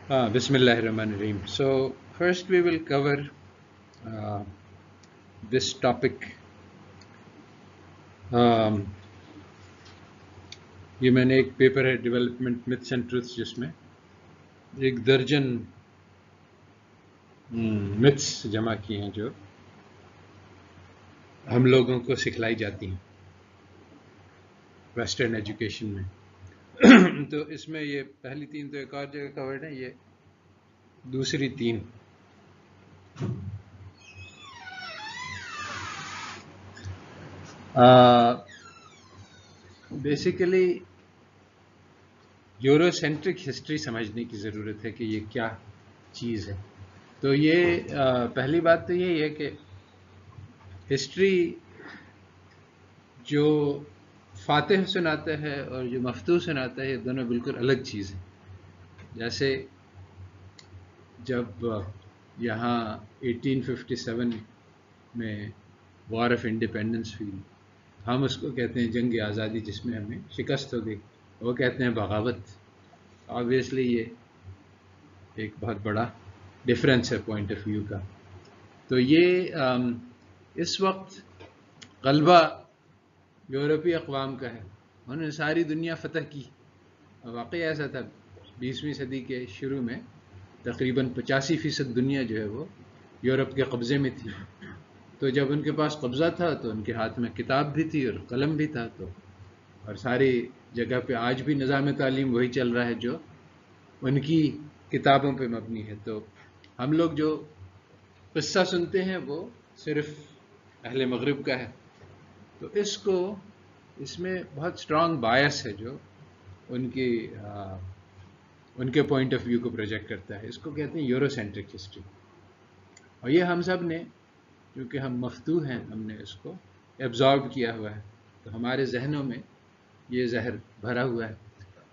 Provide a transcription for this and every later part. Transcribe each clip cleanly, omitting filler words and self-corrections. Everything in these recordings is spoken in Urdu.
Bismillah ar-Rahman ar-Rahim. So first we will cover uh, this topic. یہ میں نے ایک پیپر ہے ڈیولپمنٹ متھس اینڈ ٹروتھس جس میں ایک درجن متھس جمع کی ہیں جو ہم لوگوں کو سکھلائی جاتی ہیں ویسٹرن ایجوکیشن میں. تو اس میں یہ پہلی تین تو ایک اور جگہ کورڈ ہیں, یہ دوسری تین بیسیکلی یورو سینٹرک ہسٹری سمجھنے کی ضرورت ہے کہ یہ کیا چیز ہے. تو یہ پہلی بات تو یہی ہے کہ ہسٹری جو فاتح سناتا ہے اور جو مفتوح سناتا ہے یہ دونوں بالکل الگ چیز ہیں. جیسے جب یہاں 1857 میں وار آف انڈیپینڈنس ہوئی, ہم اس کو کہتے ہیں جنگ آزادی جس میں ہمیں شکست ہو گئی, وہ کہتے ہیں بغاوت. آبویسلی یہ ایک بہت بڑا ڈفرینس ہے پوائنٹ آف ویو کا. تو یہ اس وقت غلبہ یورپی اقوام کا ہے, انہوں نے ساری دنیا فتح کی. واقعی ایسا تھا 20ویں صدی کے شروع میں تقریباً 85% دنیا جو ہے وہ یورپ کے قبضے میں تھی. تو جب ان کے پاس قبضہ تھا تو ان کے ہاتھ میں کتاب بھی تھی اور قلم بھی تھا, تو اور ساری جگہ پہ آج بھی نظام تعلیم وہی چل رہا ہے جو ان کی کتابوں پہ مبنی ہے. تو ہم لوگ جو قصہ سنتے ہیں وہ صرف اہل مغرب کا ہے. تو اس میں بہت اسٹرانگ بایس ہے جو ان کے پوائنٹ آف ویو کو پروجیکٹ کرتا ہے. اس کو کہتے ہیں یورو سینٹرک ہسٹری. اور یہ ہم سب نے, کیونکہ ہم مفتوح ہیں, ہم نے اس کو ایبزارب کیا ہوا ہے, تو ہمارے ذہنوں میں یہ زہر بھرا ہوا ہے.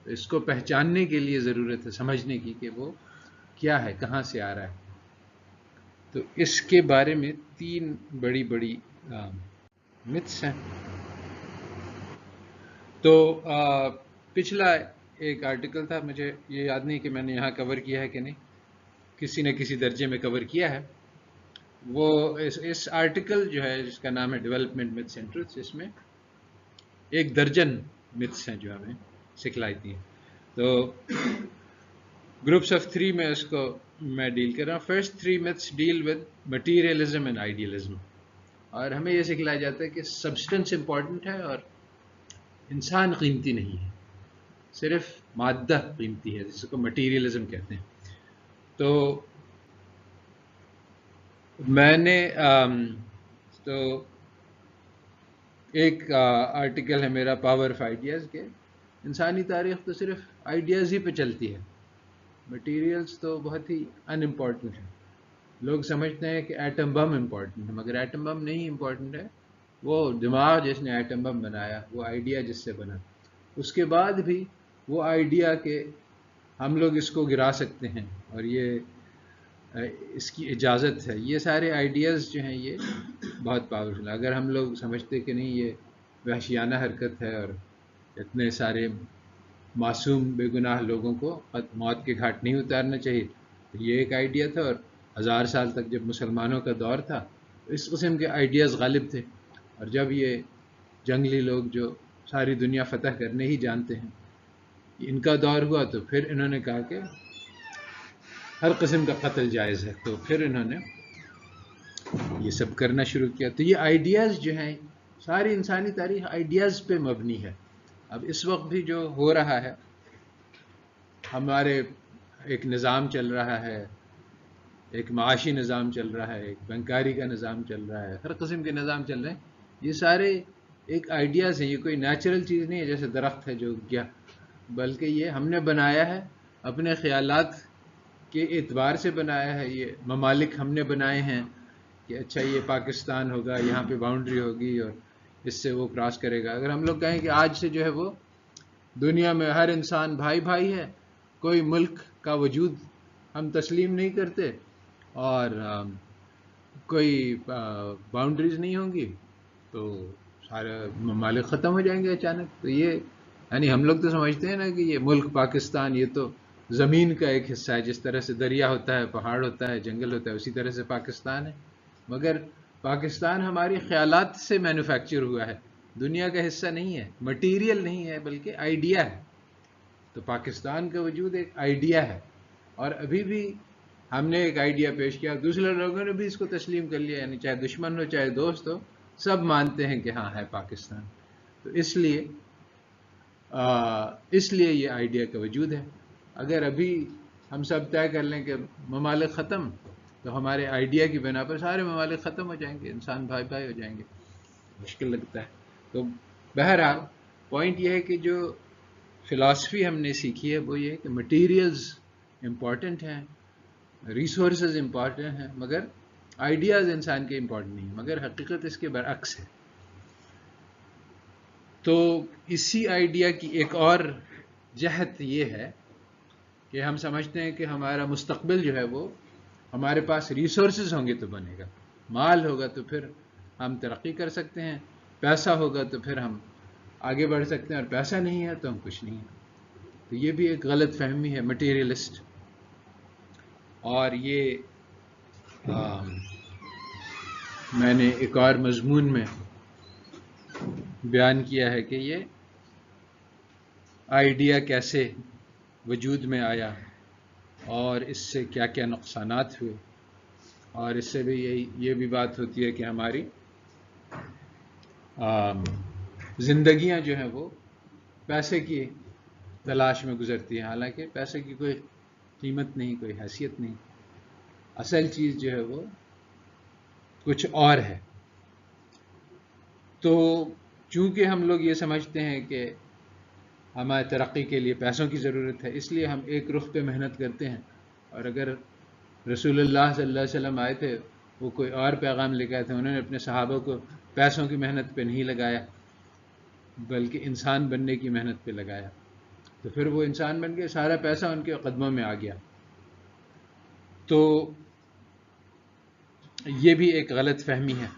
تو اس کو پہچاننے کے لیے ضرورت ہے سمجھنے کی کہ وہ کیا ہے, کہاں سے آ رہا ہے. تو اس کے بارے میں تین بڑی بڑی متس ہیں. تو پچھلا ایک آرٹیکل تھا, مجھے یہ یاد نہیں کہ میں نے یہاں کور کیا ہے کہ نہیں, کسی نہ کسی درجے میں کور کیا ہے. وہ اس آرٹیکل جو ہے جس کا نام ہے ڈیولپمنٹ متھس اینڈ ٹروتھس, اس میں ایک درجن متھس ہیں جو ہمیں سکھلائی ہیں. تو گروپس آف 3 میں اس کو میں ڈیل کر رہا ہوں. First 3 myths deal with materialism and idealism. اور ہمیں یہ سکھلایا جاتا ہے کہ سبسٹنس امپورٹنٹ ہے اور انسان قیمتی نہیں ہے, صرف مادہ قیمتی ہے, جس کو مٹیریلزم کہتے ہیں. تو میں نے تو ایک آرٹیکل ہے میرا پاور آف آئیڈیاز کے انسانی تاریخ تو صرف آئیڈیاز ہی پہ چلتی ہے, مٹیریلز تو بہت ہی ان امپورٹنٹ ہے. لوگ سمجھتے ہیں کہ ایٹم بم امپورٹنٹ ہے, مگر ایٹم بم نہیں امپورٹنٹ ہے. وہ دماغ جس نے ایٹم بم بنایا, وہ آئیڈیا جس سے بنا, اس کے بعد بھی وہ آئیڈیا کہ ہم لوگ اس کو گرا سکتے ہیں اور یہ اس کی اجازت ہے, یہ سارے آئیڈیاز جو ہیں یہ بہت پاورفل ہیں. اگر ہم لوگ سمجھتے کہ نہیں یہ وحشیانہ حرکت ہے اور اتنے سارے معصوم بے گناہ لوگوں کو موت کے گھاٹ نہیں اتارنا چاہیے, یہ ایک آئیڈیا تھا. اور 1000 سال تک جب مسلمانوں کا دور تھا تو اس قسم کے آئیڈیاز غالب تھے. اور جب یہ جنگلی لوگ جو ساری دنیا فتح کرنے ہی جانتے ہیں, ان کا دور ہوا, تو پھر انہوں نے کہا کہ ہر قسم کا قتل جائز ہے, تو پھر انہوں نے یہ سب کرنا شروع کیا. تو یہ آئیڈیاز جو ہیں, ساری انسانی تاریخ آئیڈیاز پہ مبنی ہے. اب اس وقت بھی جو ہو رہا ہے, ہمارے ایک نظام چل رہا ہے, ایک معاشی نظام چل رہا ہے, ایک بینکاری کا نظام چل رہا ہے, ہر قسم کے نظام چل رہے ہیں. یہ سارے ایک آئیڈیاز ہیں, یہ کوئی نیچرل چیز نہیں ہے جیسے درخت ہے جو کیا, بلکہ یہ ہم نے بنایا ہے اپنے خیالات کے اعتبار سے بنایا ہے. یہ ممالک ہم نے بنائے ہیں کہ اچھا یہ پاکستان ہوگا, یہاں پہ باؤنڈری ہوگی اور اس سے وہ کراس کرے گا. اگر ہم لوگ کہیں کہ آج سے جو ہے وہ دنیا میں ہر انسان بھائی بھائی ہے, کوئی ملک کا وجود ہم تسلیم نہیں کرتے اور کوئی باؤنڈریز نہیں ہوں گی, تو سارے ممالک ختم ہو جائیں گے اچانک. تو یہ یعنی ہم لوگ تو سمجھتے ہیں نا کہ یہ ملک پاکستان یہ تو زمین کا ایک حصہ ہے. جس طرح سے دریا ہوتا ہے، پہاڑ ہوتا ہے، جنگل ہوتا ہے، اسی طرح سے پاکستان ہے. مگر پاکستان ہماری خیالات سے مینوفیکچر ہوا ہے، دنیا کا حصہ نہیں ہے، مٹیریل نہیں ہے بلکہ آئیڈیا ہے. تو پاکستان کا وجود ایک آئیڈیا ہے، اور ابھی بھی ہم نے ایک آئیڈیا پیش کیا، دوسرے لوگوں نے بھی اس کو تسلیم کر لیا، یعنی چاہے دشمن ہو چاہے دوست ہو، سب مانتے ہیں کہ ہاں ہے پاکستان. تو اس لیے یہ آئیڈیا کا وجود ہے. اگر ابھی ہم سب طے کر لیں کہ ممالک ختم، تو ہمارے آئیڈیا کی بنا پر سارے ممالک ختم ہو جائیں گے، انسان بھائی بھائی ہو جائیں گے. مشکل لگتا ہے. تو بہرحال پوائنٹ یہ ہے کہ جو فلاسفی ہم نے سیکھی ہے وہ یہ ہے کہ مٹیریلز امپورٹنٹ ہیں، ریسورسز امپورٹنٹ ہیں، مگر آئیڈیاز انسان کے امپورٹنٹ نہیں، مگر حقیقت اس کے برعکس ہے. تو اسی آئیڈیا کی ایک اور جہت یہ ہے کہ ہم سمجھتے ہیں کہ ہمارا مستقبل جو ہے وہ ہمارے پاس ریسورسز ہوں گے تو بنے گا، مال ہوگا تو پھر ہم ترقی کر سکتے ہیں، پیسہ ہوگا تو پھر ہم آگے بڑھ سکتے ہیں، اور پیسہ نہیں ہے تو ہم کچھ نہیں ہیں. تو یہ بھی ایک غلط فہمی ہے مٹیریلسٹ. اور یہ میں نے ایک اور مضمون میں بیان کیا ہے کہ یہ آئیڈیا کیسے وجود میں آیا اور اس سے کیا کیا نقصانات ہوئے. اور اس سے بھی یہ بھی بات ہوتی ہے کہ ہماری زندگیاں جو ہیں وہ پیسے کی تلاش میں گزرتی ہیں، حالانکہ پیسے کی کوئی قیمت نہیں، کوئی حیثیت نہیں. اصل چیز جو ہے وہ کچھ اور ہے. تو چونکہ ہم لوگ یہ سمجھتے ہیں کہ ہمارے ترقی کے لیے پیسوں کی ضرورت ہے، اس لیے ہم ایک رخ پہ محنت کرتے ہیں. اور اگر رسول اللہ صلی اللہ علیہ وسلم آئے تھے، وہ کوئی اور پیغام لے کے آئے تھے، انہوں نے اپنے صحابہ کو پیسوں کی محنت پہ نہیں لگایا بلکہ انسان بننے کی محنت پہ لگایا. تو پھر وہ انسان بن گئے، سارا پیسہ ان کے قدموں میں آ گیا. تو یہ بھی ایک غلط فہمی ہے.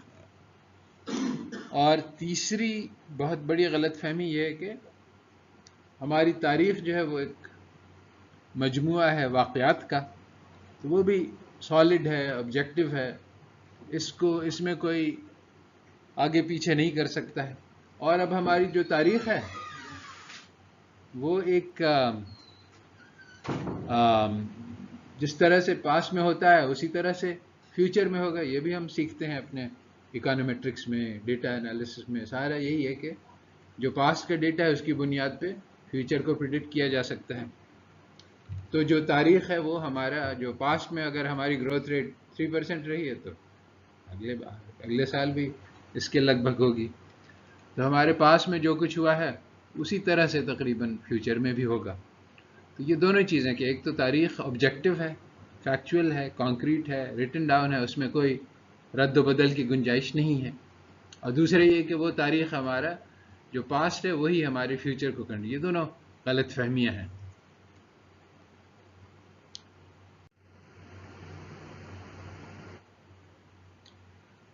اور تیسری بہت بڑی غلط فہمی یہ ہے کہ ہماری تاریخ جو ہے وہ ایک مجموعہ ہے واقعات کا، تو وہ بھی سالڈ ہے، آبجیکٹو ہے، اس میں کوئی آگے پیچھے نہیں کر سکتا ہے. اور اب ہماری جو تاریخ ہے وہ ایک جس طرح سے پاسٹ میں ہوتا ہے اسی طرح سے فیوچر میں ہوگا. یہ بھی ہم سیکھتے ہیں اپنے اکانومیٹرکس میں، ڈیٹا انالیسس میں. سارا یہی ہے کہ جو پاسٹ کا ڈیٹا ہے اس کی بنیاد پہ فیوچر کو پریڈکٹ کیا جا سکتا ہے. تو جو تاریخ ہے وہ ہمارا جو پاسٹ میں اگر ہماری گروتھ ریٹ 3% رہی ہے تو اگلے سال بھی اس کے لگ بھگ ہوگی. تو ہمارے پاس میں جو کچھ ہوا ہے اسی طرح سے تقریباً فیوچر میں بھی ہوگا. تو یہ دونوں چیزیں کہ ایک تو تاریخ آبجیکٹو ہے، فیکچول ہے، کانکریٹ ہے، ریٹن ڈاؤن ہے، اس میں کوئی رد و بدل کی گنجائش نہیں ہے. اور دوسرے یہ کہ وہ تاریخ ہمارا جو پاسٹ ہے وہی ہمارے فیوچر کو کرنی. یہ دونوں غلط فہمیاں ہیں.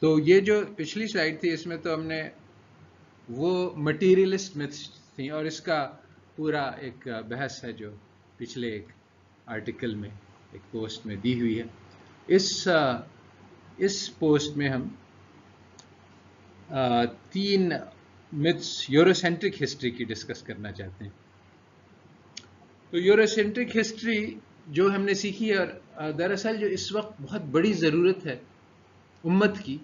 تو یہ جو پچھلی سلائیڈ تھی اس میں تو ہم نے وہ مٹیریلسٹ میتھس تھیں، اور اس کا پورا ایک بحث ہے جو پچھلے ایک آرٹیکل میں ایک پوسٹ میں دی ہوئی ہے. اس پوسٹ میں ہم 3 میتھس یوروسینٹرک ہسٹری کی ڈسکس کرنا چاہتے ہیں. تو یوروسینٹرک ہسٹری جو ہم نے سیکھی ہے، اور دراصل جو اس وقت بہت بڑی ضرورت ہے امت کی،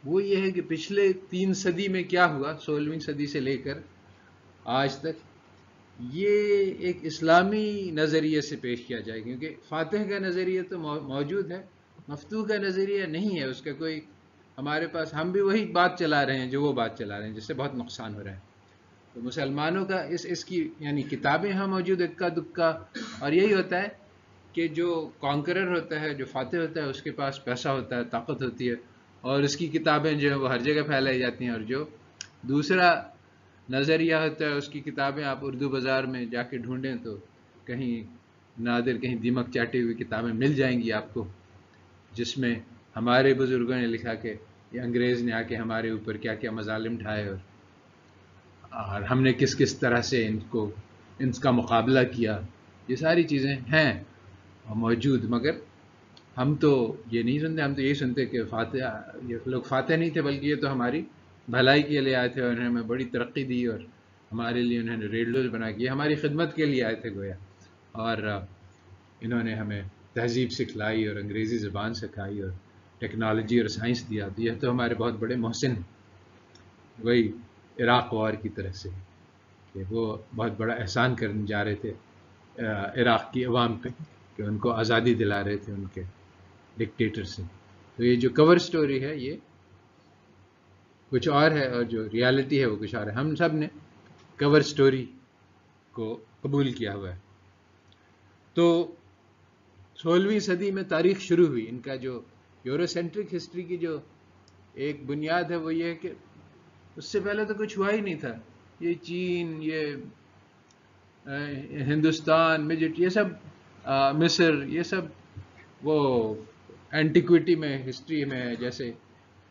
وہ یہ ہے کہ پچھلے 3 صدی میں کیا ہوا، 16ویں صدی سے لے کر آج تک، یہ ایک اسلامی نظریے سے پیش کیا جائے. کیونکہ فاتح کا نظریہ تو موجود ہے، مفتوح کا نظریہ نہیں ہے. اس کا کوئی ہمارے پاس، ہم بھی وہی بات چلا رہے ہیں جو وہ بات چلا رہے ہیں، جس سے بہت نقصان ہو رہا ہے. تو مسلمانوں کا اس کی یعنی کتابیں ہاں موجود اکا دکا، اور یہی ہوتا ہے کہ جو کانکرر ہوتا ہے، جو فاتح ہوتا ہے، اس کے پاس پیسہ ہوتا ہے، طاقت ہوتی ہے، اور اس کی کتابیں جو ہیں وہ ہر جگہ پھیلائی جاتی ہیں. اور جو دوسرا نظریہ ہوتا ہے اس کی کتابیں آپ اردو بازار میں جا کے ڈھونڈیں تو کہیں نادر کہیں دیمک چاٹی ہوئی کتابیں مل جائیں گی آپ کو، جس میں ہمارے بزرگوں نے لکھا کہ یہ انگریز نے آ کے ہمارے اوپر کیا کیا مظالم ڈھائے، اور ہم نے کس کس طرح سے ان کا مقابلہ کیا. یہ ساری چیزیں ہیں موجود، مگر ہم تو یہ نہیں سنتے. ہم تو یہی سنتے کہ فاتح، یہ لوگ فاتح نہیں تھے بلکہ یہ تو ہماری بھلائی کے لیے آئے تھے، اور انہوں نے ہمیں بڑی ترقی دی، اور ہمارے لیے انہوں نے ریڈیوز بنا کے ہماری خدمت کے لیے آئے تھے گویا. اور انہوں نے ہمیں تہذیب سکھلائی اور انگریزی زبان سکھائی اور ٹیکنالوجی اور سائنس دیا. تو یہ تو ہمارے بہت بڑے محسن ہیں. وہی عراق وار کی طرح سے کہ وہ بہت بڑا احسان کرنے جا رہے تھے عراق کی عوام پہ، کہ ان کو آزادی دلا رہے تھے ان کے ڈکٹیٹر سے. تو یہ جو کور سٹوری ہے یہ کچھ اور ہے، اور جو ریالٹی ہے وہ کچھ اور ہے. ہم سب نے کور سٹوری کو قبول کیا ہوا ہے. تو 16ویں صدی میں تاریخ شروع ہوئی. ان کا جو یورو سینٹرک ہسٹری کی جو ایک بنیاد ہے وہ یہ ہے کہ اس سے پہلے تو کچھ ہوا ہی نہیں تھا. یہ چین، یہ ہندوستان، مجٹ، یہ سب مصر، یہ سب وہ اینٹیکوٹی میں، ہسٹری میں جیسے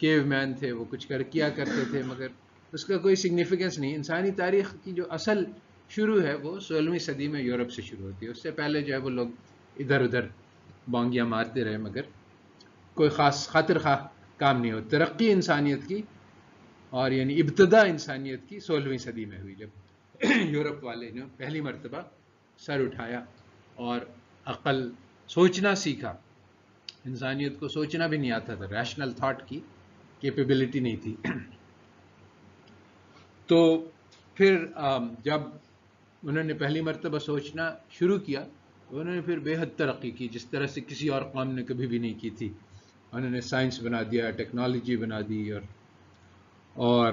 کیو مین تھے وہ کچھ کیا کرتے تھے، مگر اس کا کوئی سگنیفیکنس نہیں. انسانی تاریخ کی جو اصل شروع ہے وہ 16ویں صدی میں یورپ سے شروع ہوتی ہے. اس سے پہلے جو ہے وہ لوگ ادھر ادھر بانگیاں مارتے رہے، مگر کوئی خاص خاطر خواہ کام نہیں ہو. ترقی انسانیت کی اور یعنی ابتدا انسانیت کی 16ویں صدی میں ہوئی، جب یورپ والے نے پہلی مرتبہ سر اٹھایا اور عقل سوچنا سیکھا. انسانیت کو سوچنا بھی نہیں آتا تھا، ریشنل تھاٹ کی کیپیبلٹی نہیں تھی. تو پھر جب انہوں نے پہلی مرتبہ سوچنا شروع کیا تو انہوں نے پھر بے حد ترقی کی، جس طرح سے کسی اور قوم نے کبھی بھی نہیں کی تھی. انہوں نے سائنس بنا دیا، ٹیکنالوجی بنا دی، اور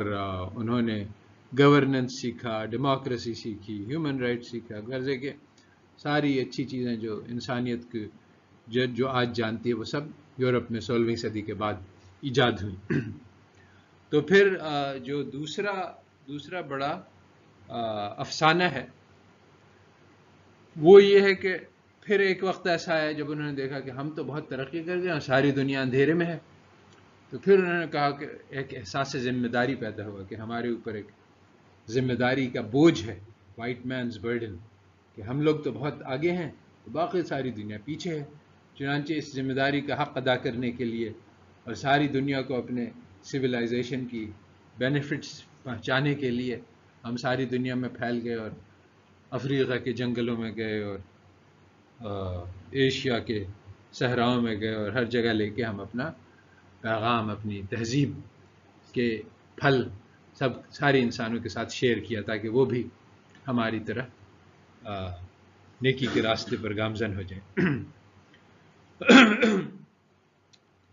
انہوں نے گورننس سیکھا، ڈیموکریسی سیکھی، ہیومن رائٹ سیکھا. غرضے کہ ساری اچھی چیزیں جو انسانیت کی جو آج جانتی ہے وہ سب یورپ میں 16ویں صدی کے بعد ایجاد ہوئی. تو پھر جو دوسرا بڑا افسانہ ہے وہ یہ ہے کہ پھر ایک وقت ایسا آیا جب انہوں نے دیکھا کہ ہم تو بہت ترقی کر گئے اور ساری دنیا اندھیرے میں ہے. تو پھر انہوں نے کہا کہ ایک احساس ذمہ داری پیدا ہوا کہ ہمارے اوپر ایک ذمہ داری کا بوجھ ہے، وائٹ مینز برڈن، کہ ہم لوگ تو بہت آگے ہیں تو باقی ساری دنیا پیچھے ہے. چنانچہ اس ذمہ داری کا حق ادا کرنے کے لیے اور ساری دنیا کو اپنے سویلائزیشن کی بینیفٹس پہنچانے کے لیے ہم ساری دنیا میں پھیل گئے، اور افریقہ کے جنگلوں میں گئے، اور ایشیا کے صحراؤں میں گئے، اور ہر جگہ لے کے ہم اپنا پیغام، اپنی تہذیب کے پھل سارے انسانوں کے ساتھ شیئر کیا تاکہ وہ بھی ہماری طرح نیکی کے راستے پر گامزن ہو جائیں.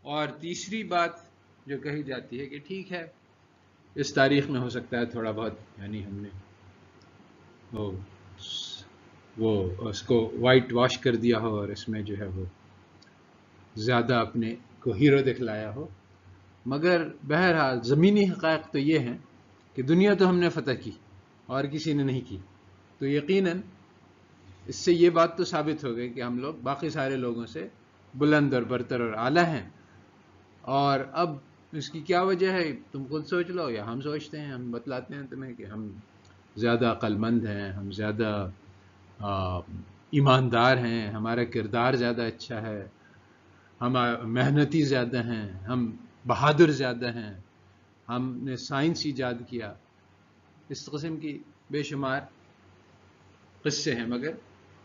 اور تیسری بات جو کہی جاتی ہے کہ ٹھیک ہے اس تاریخ میں ہو سکتا ہے تھوڑا بہت یعنی ہم نے وہ اس کو وائٹ واش کر دیا ہو اور اس میں جو ہے وہ زیادہ اپنے کو ہیرو دکھلایا ہو، مگر بہرحال زمینی حقائق تو یہ ہیں کہ دنیا تو ہم نے فتح کی اور کسی نے نہیں کی. تو یقیناً اس سے یہ بات تو ثابت ہو گئی کہ ہم لوگ باقی سارے لوگوں سے بلند اور برتر اور اعلیٰ ہیں. اور اب اس کی کیا وجہ ہے تم خود سوچ لو یا ہم سوچتے ہیں، ہم بتلاتے ہیں تمہیں کہ ہم زیادہ عقل مند ہیں، ہم زیادہ ایماندار ہیں، ہمارا کردار زیادہ اچھا ہے، ہم محنتی زیادہ ہیں، ہم بہادر زیادہ ہیں، ہم نے سائنس ایجاد کیا. اس قسم کی بے شمار قصے ہیں، مگر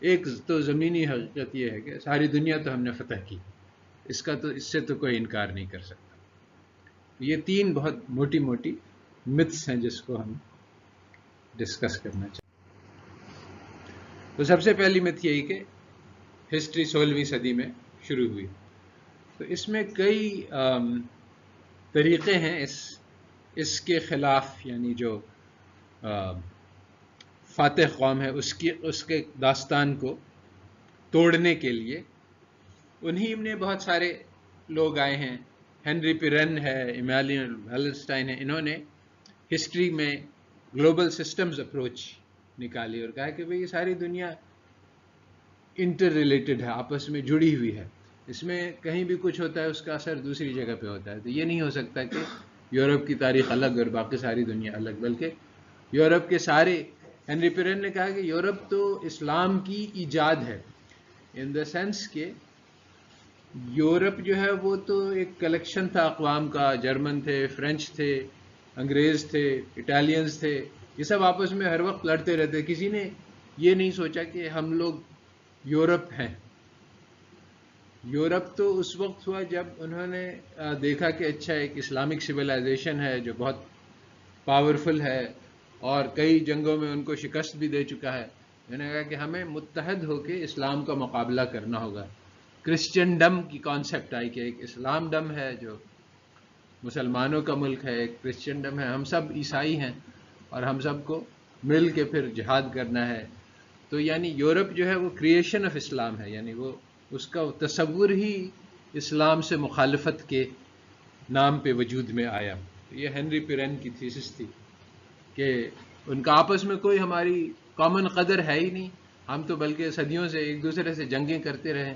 ایک تو زمینی حقیقت یہ ہے کہ ساری دنیا تو ہم نے فتح کی، اس سے تو کوئی انکار نہیں کر سکتا. یہ تین بہت موٹی موٹی متس ہیں جس کو ہم ڈسکس کرنا چاہتے ہیں. تو سب سے پہلی مت یہی کہ ہسٹری 16ویں صدی میں شروع ہوئی. تو اس میں کئی طریقے ہیں اس کے خلاف، یعنی جو فاتح قوم ہے اس کے داستان کو توڑنے کے لیے. انہی میں بہت سارے لوگ آئے ہیں، ہنری پیرن ہے، ایمانوئل والرسٹائن ہے. انہوں نے ہسٹری میں گلوبل سسٹمز اپروچ نکالی اور کہا کہ بھئی یہ ساری دنیا انٹر ریلیٹڈ ہے، آپس میں جڑی ہوئی ہے. اس میں کہیں بھی کچھ ہوتا ہے اس کا اثر دوسری جگہ پہ ہوتا ہے. تو یہ نہیں ہو سکتا کہ یورپ کی تاریخ الگ اور باقی ساری دنیا الگ، بلکہ یورپ کے سارے ہنری پیرن نے کہا کہ یورپ تو اسلام کی ایجاد ہے، ان دا سینس کہ یورپ جو ہے وہ تو ایک کلیکشن تھا اقوام کا، جرمن تھے، فرینچ تھے، انگریز تھے، اٹالینز تھے، یہ سب آپس میں ہر وقت لڑتے رہتے، کسی نے یہ نہیں سوچا کہ ہم لوگ یورپ ہیں۔ یورپ تو اس وقت ہوا جب انہوں نے دیکھا کہ اچھا ایک اسلامک سویلائزیشن ہے جو بہت پاورفل ہے اور کئی جنگوں میں ان کو شکست بھی دے چکا ہے۔ انہوں نے کہا کہ ہمیں متحد ہو کے اسلام کا مقابلہ کرنا ہوگا۔ کرسچن ڈم کی کانسیپٹ آئی کہ ایک اسلام ڈم ہے جو مسلمانوں کا ملک ہے، ایک کرسچن ڈم ہے، ہم سب عیسائی ہیں اور ہم سب کو مل کے پھر جہاد کرنا ہے۔ تو یعنی یورپ جو ہے وہ کریشن آف اسلام ہے، یعنی وہ اس کا تصور ہی اسلام سے مخالفت کے نام پہ وجود میں آیا۔ یہ ہنری پیرن کی تھیسس تھی کہ ان کا آپس میں کوئی ہماری کامن قدر ہے ہی نہیں، ہم تو بلکہ صدیوں سے ایک دوسرے سے جنگیں کرتے رہے۔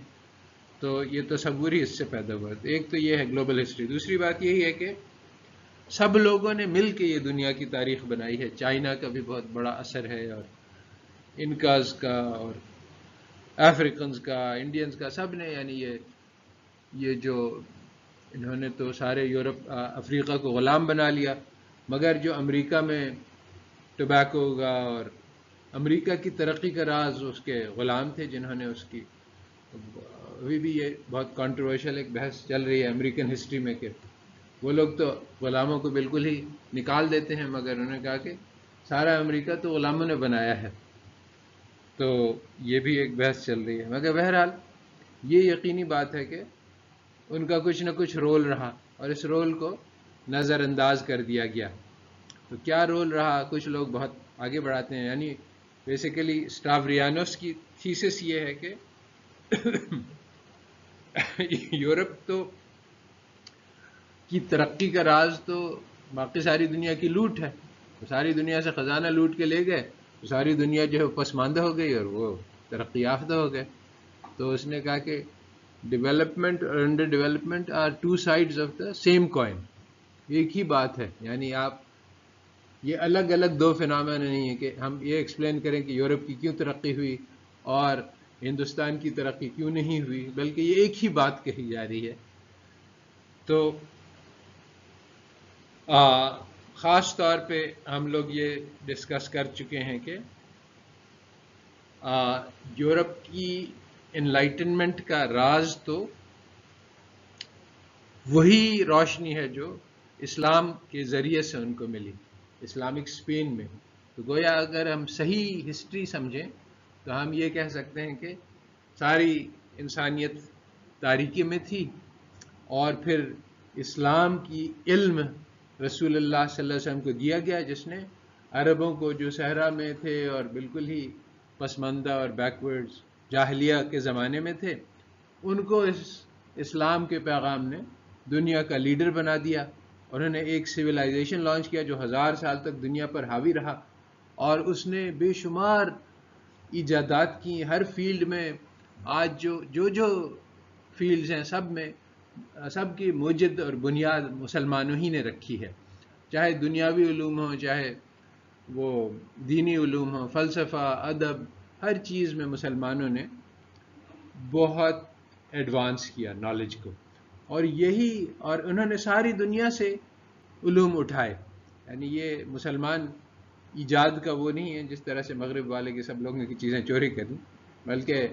تو یہ تصور ہی اس سے پیدا ہوا۔ ایک تو یہ ہے گلوبل ہسٹری، دوسری بات یہی ہے کہ سب لوگوں نے مل کے یہ دنیا کی تاریخ بنائی ہے۔ چائنا کا بھی بہت بڑا اثر ہے، اور انکاز کا اور افریقنز کا، انڈینز کا، سب نے، یعنی یہ جو انہوں نے تو سارے یورپ افریقہ کو غلام بنا لیا، مگر جو امریکہ میں ٹوبیکو کا اور امریکہ کی ترقی کا راز اس کے غلام تھے، جنہوں نے اس کی، ابھی بھی یہ بہت کنٹروورشل ایک بحث چل رہی ہے امریکن ہسٹری میں کہ وہ لوگ تو غلاموں کو بالکل ہی نکال دیتے ہیں، مگر انہوں نے کہا کہ سارا امریکہ تو غلاموں نے بنایا ہے۔ تو یہ بھی ایک بحث چل رہی ہے، مگر بہرحال یہ یقینی بات ہے کہ ان کا کچھ نہ کچھ رول رہا اور اس رول کو نظر انداز کر دیا گیا۔ تو کیا رول رہا، کچھ لوگ بہت آگے بڑھاتے ہیں، یعنی بیسیکلی اسٹاوریانوس کی تھیسس یہ ہے کہ یورپ تو کی ترقی کا راز تو باقی ساری دنیا کی لوٹ ہے، ساری دنیا سے خزانہ لوٹ کے لے گئے، ساری دنیا جو ہے پسماندہ ہو گئی اور وہ ترقی یافتہ ہو گئے۔ تو اس نے کہا کہ ڈیولپمنٹ اور under development are two sides of the same coin, ایک ہی بات ہے، یعنی آپ یہ الگ الگ دو فینامنا نہیں ہے کہ ہم یہ ایکسپلین کریں کہ یورپ کی کیوں ترقی ہوئی اور ہندوستان کی ترقی کیوں نہیں ہوئی، بلکہ یہ ایک ہی بات کہی جا رہی ہے۔ تو خاص طور پہ ہم لوگ یہ ڈسکس کر چکے ہیں کہ یورپ کی انلائٹنمنٹ کا راز تو وہی روشنی ہے جو اسلام کے ذریعے سے ان کو ملی، اسلامک اسپین میں۔ تو گویا اگر ہم صحیح ہسٹری سمجھیں تو ہم یہ کہہ سکتے ہیں کہ ساری انسانیت تاریکی میں تھی، اور پھر اسلام کی علم رسول اللہ صلی اللہ علیہ وسلم کو دیا گیا، جس نے عربوں کو جو صحرا میں تھے اور بالکل ہی پسماندہ اور بیکورڈز جاہلیہ کے زمانے میں تھے، ان کو اس اسلام کے پیغام نے دنیا کا لیڈر بنا دیا۔ انہوں نے ایک سویلائزیشن لانچ کیا جو 1000 سال تک دنیا پر حاوی رہا، اور اس نے بے شمار ایجادات کی ہر فیلڈ میں۔ آج جو فیلڈز ہیں سب کی موجد اور بنیاد مسلمانوں ہی نے رکھی ہے، چاہے دنیاوی علوم ہوں، چاہے وہ دینی علوم ہوں، فلسفہ، ادب، ہر چیز میں مسلمانوں نے بہت ایڈوانس کیا نالج کو، اور انہوں نے ساری دنیا سے علوم اٹھائے۔ یعنی یہ مسلمان ایجاد کا وہ نہیں ہے جس طرح سے مغرب والے کے سب لوگوں کی چیزیں چوری کریں، بلکہ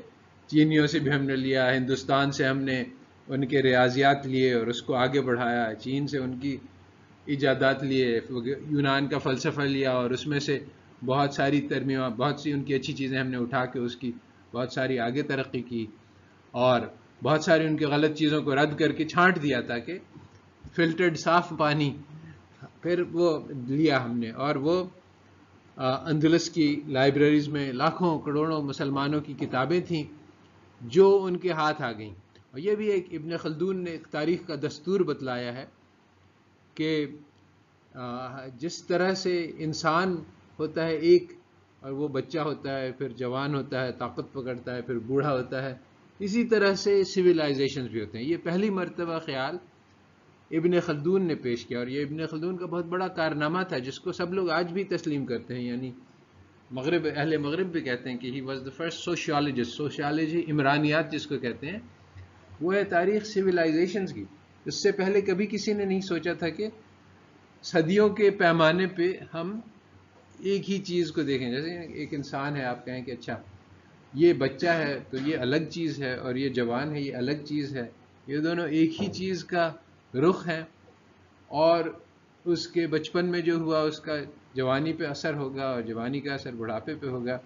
چینیوں سے بھی ہم نے لیا، ہندوستان سے ہم نے ان کے ریاضیات لیے اور اس کو آگے بڑھایا، چین سے ان کی ایجادات لیے، یونان کا فلسفہ لیا اور اس میں سے بہت ساری ترمیمات، بہت سی ان کی اچھی چیزیں ہم نے اٹھا کے اس کی بہت ساری آگے ترقی کی، اور بہت ساری ان کی غلط چیزوں کو رد کر کے چھانٹ دیا تاکہ فلٹرڈ صاف پانی پھر وہ لیا ہم نے۔ اور وہ اندلس کی لائبریریز میں لاکھوں کروڑوں مسلمانوں کی کتابیں تھیں جو ان کے ہاتھ آ گئیں۔ اور یہ بھی ایک ابن خلدون نے ایک تاریخ کا دستور بتلایا ہے کہ جس طرح سے انسان ہوتا ہے ایک، اور وہ بچہ ہوتا ہے، پھر جوان ہوتا ہے، طاقت پکڑتا ہے، پھر بوڑھا ہوتا ہے، اسی طرح سے سویلائزیشنز بھی ہوتے ہیں۔ یہ پہلی مرتبہ خیال ابن خلدون نے پیش کیا، اور یہ ابن خلدون کا بہت بڑا کارنامہ تھا جس کو سب لوگ آج بھی تسلیم کرتے ہیں۔ یعنی مغرب، اہل مغرب بھی کہتے ہیں کہ he was the first sociologist. Sociology, عمرانیات جس کو کہتے ہیں، وہ ہے تاریخ سویلائزیشنز کی. اس سے پہلے کبھی کسی نے نہیں سوچا تھا کہ صدیوں کے پیمانے پہ ہم ایک ہی چیز کو دیکھیں. جیسے ایک انسان ہے، آپ کہیں کہ اچھا یہ بچہ ہے تو یہ الگ چیز ہے، اور یہ جوان ہے یہ الگ چیز ہے، یہ دونوں ایک ہی چیز کا رخ ہیں، اور اس کے بچپن میں جو ہوا اس کا جوانی پہ اثر ہوگا، اور جوانی کا اثر بڑھاپے پہ ہوگا.